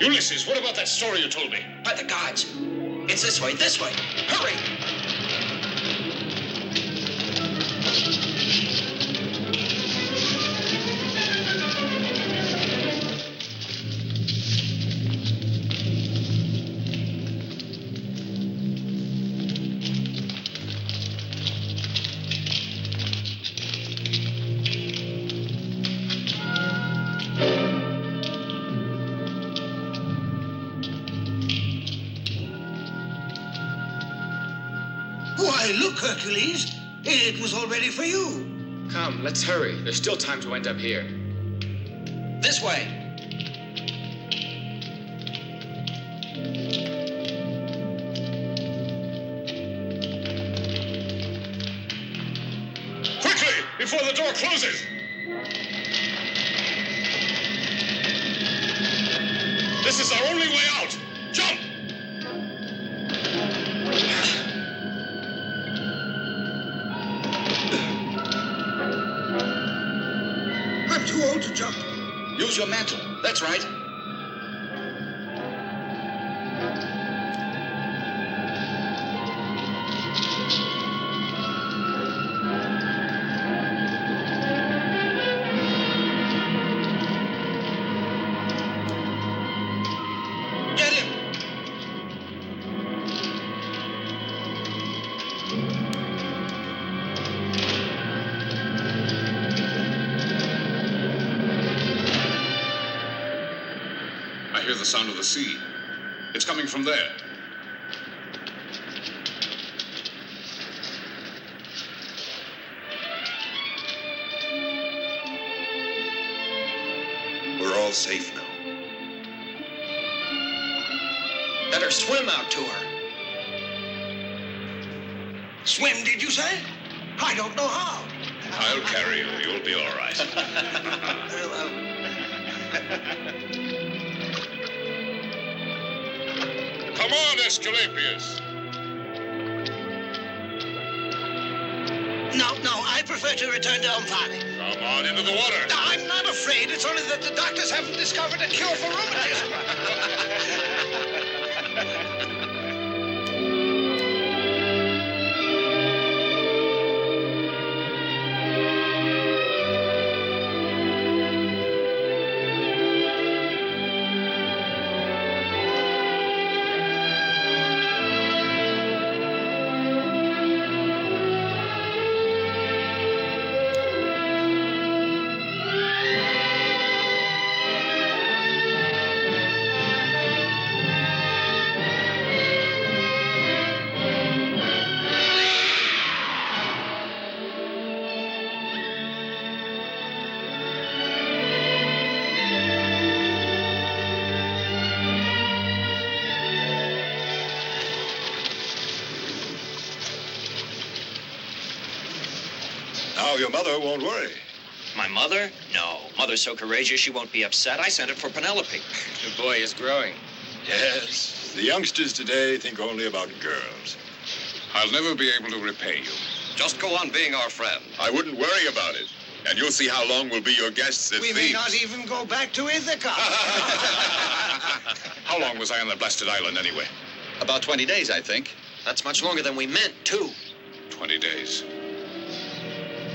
Ulysses, what about that story you told me? By the gods. It's this way, this way. Hurry! Why, look, Hercules. It was all ready for you. Come, let's hurry. There's still time to end up here. This way. Quickly, before the door closes! This is our only way out! Jump! I'm too old to jump. Use your mantle. That's right. I hear the sound of the sea. It's coming from there. We're all safe now. Better swim out to her. Swim, did you say? I don't know how. I'll carry you. You'll be all right. Very well. Come on, Aesculapius. No, I prefer to return to Omphale. Come on into the water. I'm not afraid. It's only that the doctors haven't discovered a cure for rheumatism. Now your mother won't worry. My mother? No. Mother's so courageous she won't be upset. I sent it for Penelope. The boy is growing. Yes, the youngsters today think only about girls. I'll never be able to repay you. Just go on being our friend. I wouldn't worry about it. And you'll see how long we'll be your guests at We Thebes. may not even go back to Ithaca. How long was I on the blasted island anyway? About 20 days, I think. That's much longer than we meant, too. 20 days.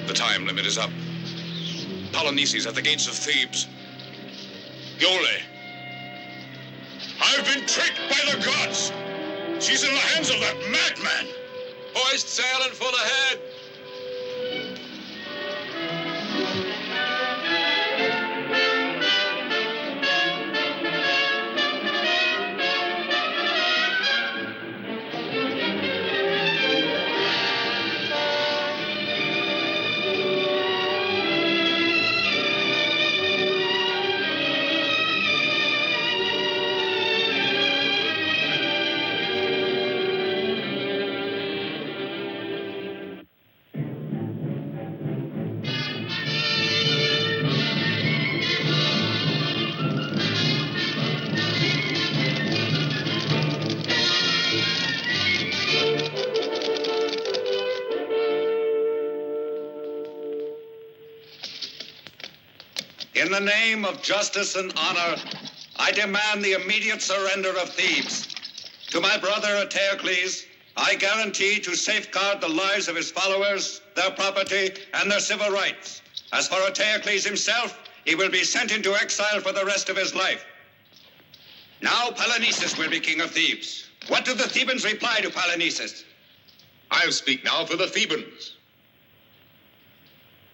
The time limit is up. Polynices at the gates of Thebes. Iole. I've been tricked by the gods. She's in the hands of that madman. Hoist sail and full ahead. In the name of justice and honor, I demand the immediate surrender of Thebes. To my brother Eteocles, I guarantee to safeguard the lives of his followers, their property, and their civil rights. As for Eteocles himself, he will be sent into exile for the rest of his life. Now Polynices will be king of Thebes. What do the Thebans reply to Polynices? I'll speak now for the Thebans.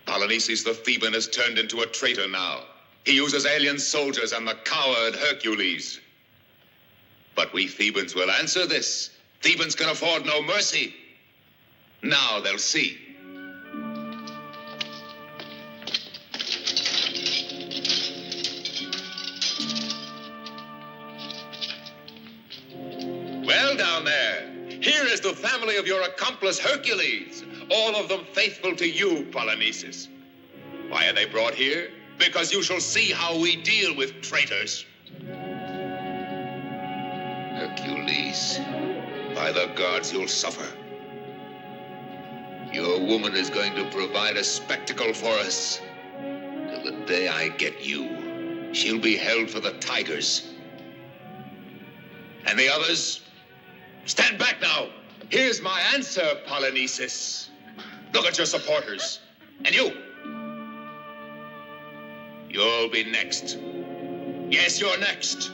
Polynices the Theban has turned into a traitor now. He uses alien soldiers and the coward Hercules. But we Thebans will answer this. Thebans can afford no mercy. Now they'll see. Well, down there, here is the family of your accomplice Hercules. All of them faithful to you, Polynices. Why are they brought here? Because you shall see how we deal with traitors. Hercules, by the gods, you'll suffer. Your woman is going to provide a spectacle for us. Till the day I get you, she'll be held for the tigers. And the others, stand back now. Here's my answer, Polynices. Look at your supporters. And you. You'll be next. Yes, you're next.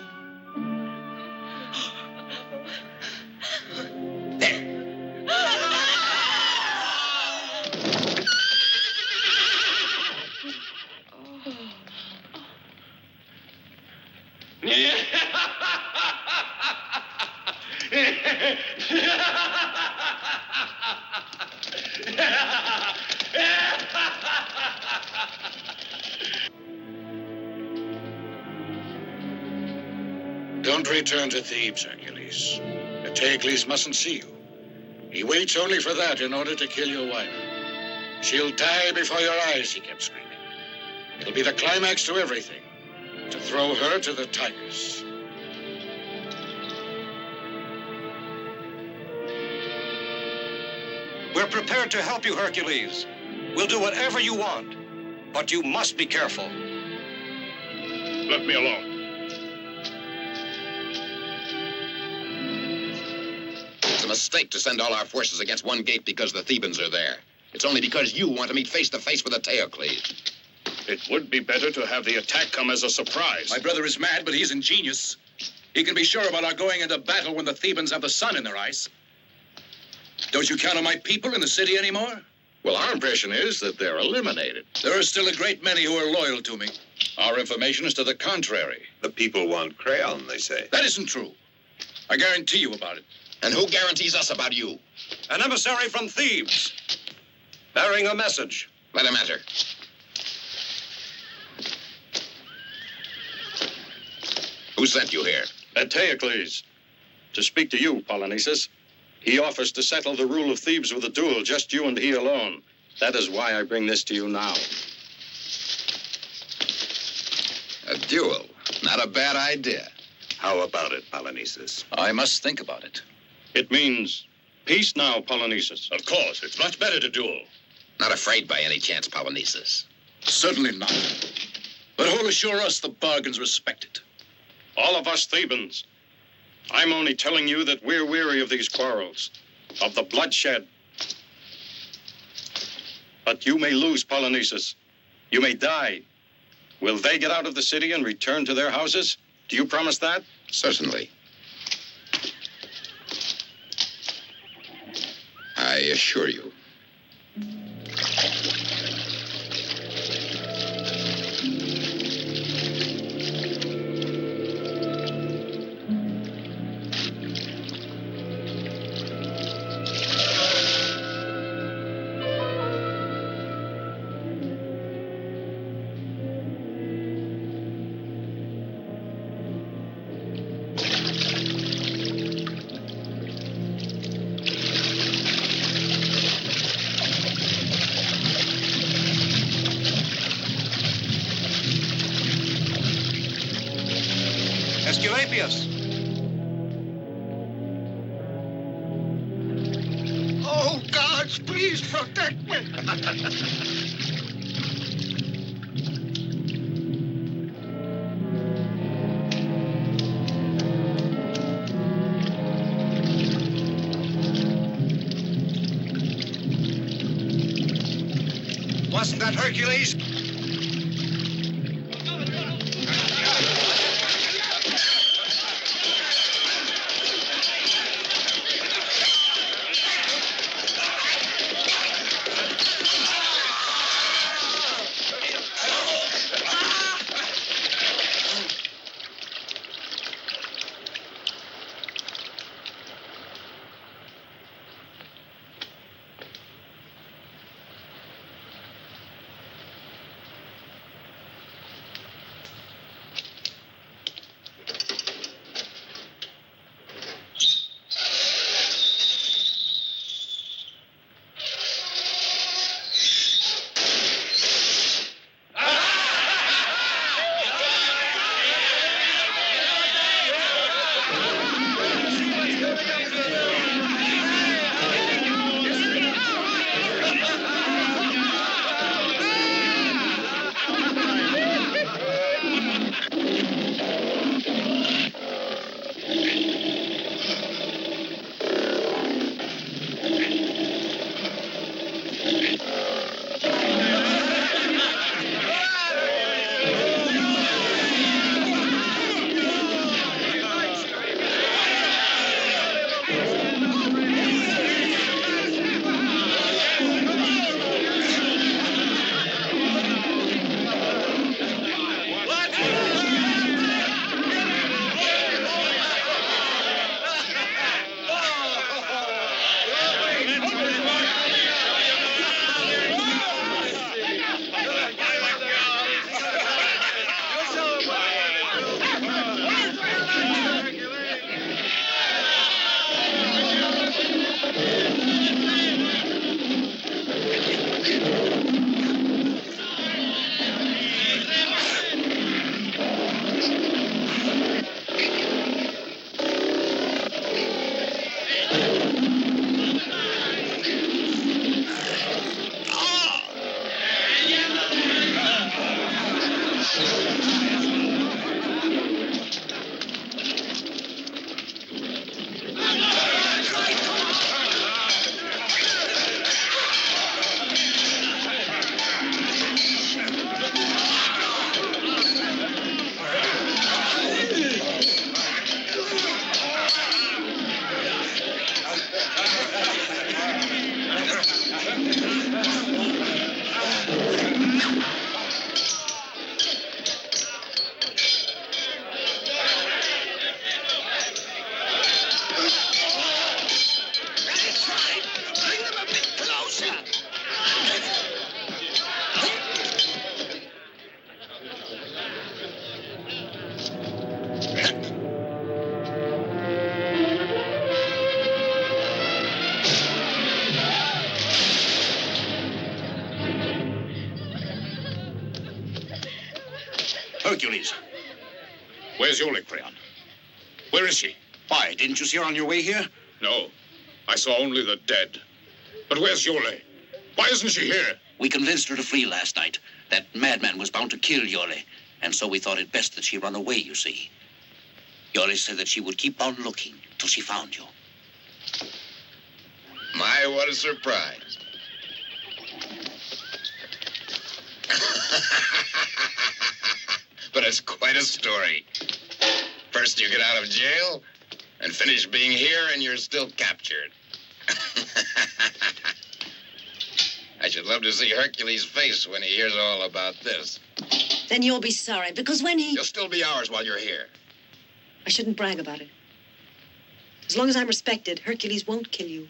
There. Don't return to Thebes, Hercules. Eteocles mustn't see you. He waits only for that in order to kill your wife. She'll die before your eyes, he kept screaming. It'll be the climax to everything, to throw her to the tigers. We're prepared to help you, Hercules. We'll do whatever you want, but you must be careful. Let me alone. It's a mistake to send all our forces against one gate because the Thebans are there. It's only because you want to meet face to face with Eteocles. It would be better to have the attack come as a surprise. My brother is mad, but he's ingenious. He can be sure about our going into battle when the Thebans have the sun in their eyes. Don't you count on my people in the city anymore? Well, our impression is that they're eliminated. There are still a great many who are loyal to me. Our information is to the contrary. The people want crayon, they say. That isn't true. I guarantee you about it. And who guarantees us about you? An emissary from Thebes, bearing a message. Let him enter. Who sent you here? Eteocles. To speak to you, Polynices. He offers to settle the rule of Thebes with a duel, just you and he alone. That is why I bring this to you now. A duel. Not a bad idea. How about it, Polynices? I must think about it. It means peace now, Polynices. Of course, it's much better to duel. Not afraid by any chance, Polynices. Certainly not. But who'll assure us the bargain's respected? All of us Thebans. I'm only telling you that we're weary of these quarrels, of the bloodshed. But you may lose, Polynices. You may die. Will they get out of the city and return to their houses? Do you promise that? Certainly. I assure you. Esculapius. Oh, gods, please protect me. Wasn't that Hercules? Hercules. Where's Yole, Creon? Where is she? Why, didn't you see her on your way here? No, I saw only the dead. But where's Yole? Why isn't she here? We convinced her to flee last night. That madman was bound to kill Yole, and so we thought it best that she run away, you see. Yole said that she would keep on looking till she found you. My, what a surprise. But it's quite a story. First you get out of jail, and finish being here, and you're still captured. I should love to see Hercules' face when he hears all about this. Then you'll be sorry, because when he... You'll still be ours while you're here. I shouldn't brag about it. As long as I'm respected, Hercules won't kill you.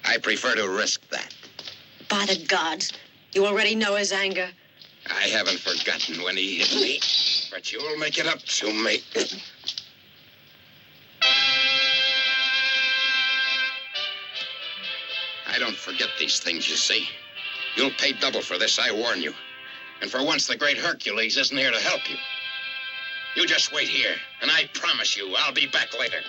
I prefer to risk that. By the gods, you already know his anger. I haven't forgotten when he hit me, but you'll make it up to me. I don't forget these things, you see. You'll pay double for this, I warn you. And for once, the great Hercules isn't here to help you. You just wait here, and I promise you, I'll be back later.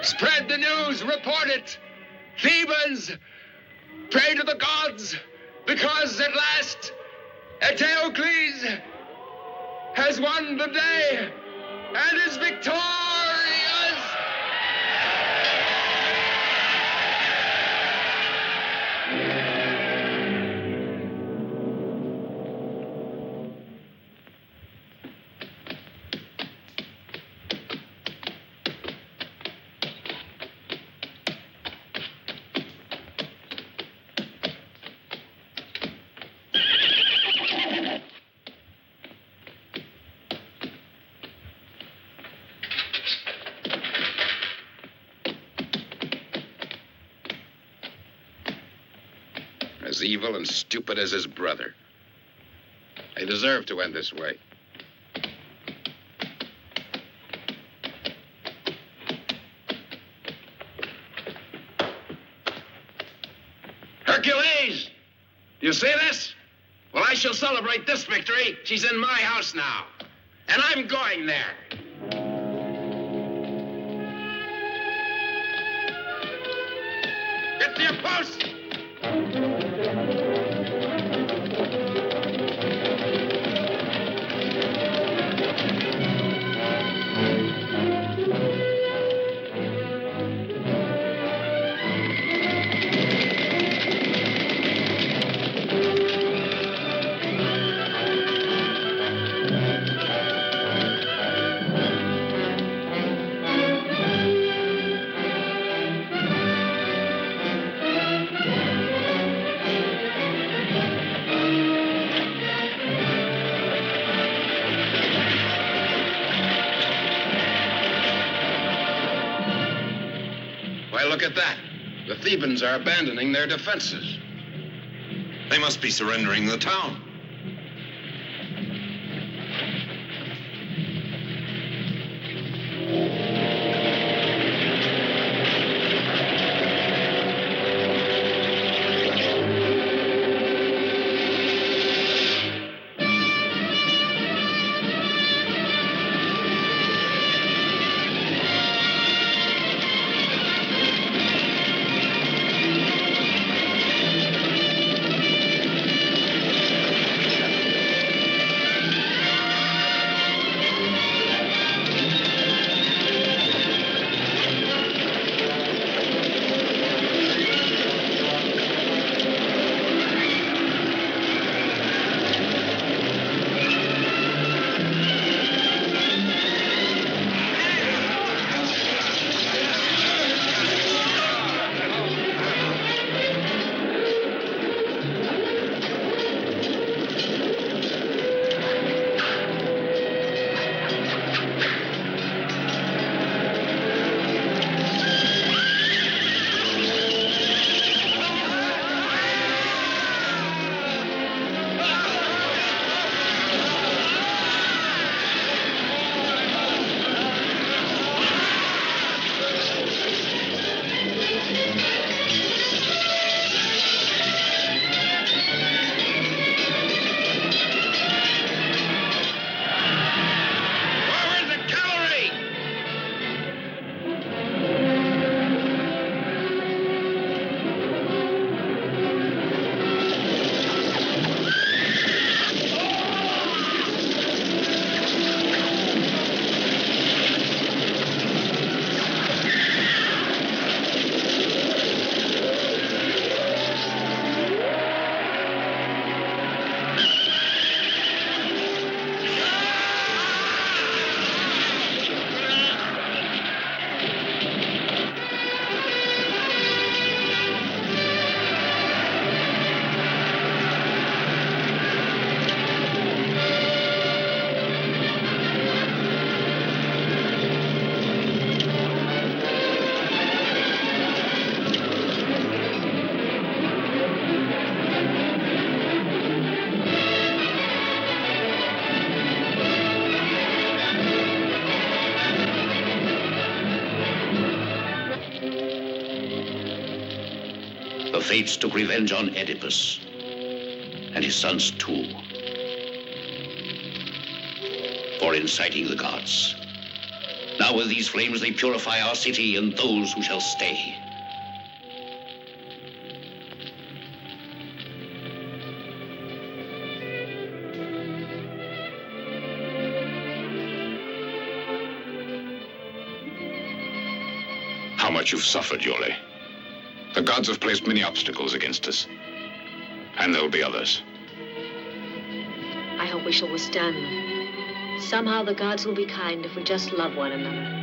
Spread the news, report it. Thebes, pray to the gods, because at last Eteocles has won the day and is victorious. as evil and stupid as his brother. They deserve to end this way. Hercules! Do you see this? Well, I shall celebrate this victory. She's in my house now. And I'm going there. Get to your post! Look at that. The Thebans are abandoning their defenses. They must be surrendering the town. The Fates took revenge on Oedipus and his sons too for inciting the gods. Now with these flames they purify our city and those who shall stay. How much you've suffered, Iole. The gods have placed many obstacles against us. And there'll be others. I hope we shall withstand them. Somehow the gods will be kind if we just love one another.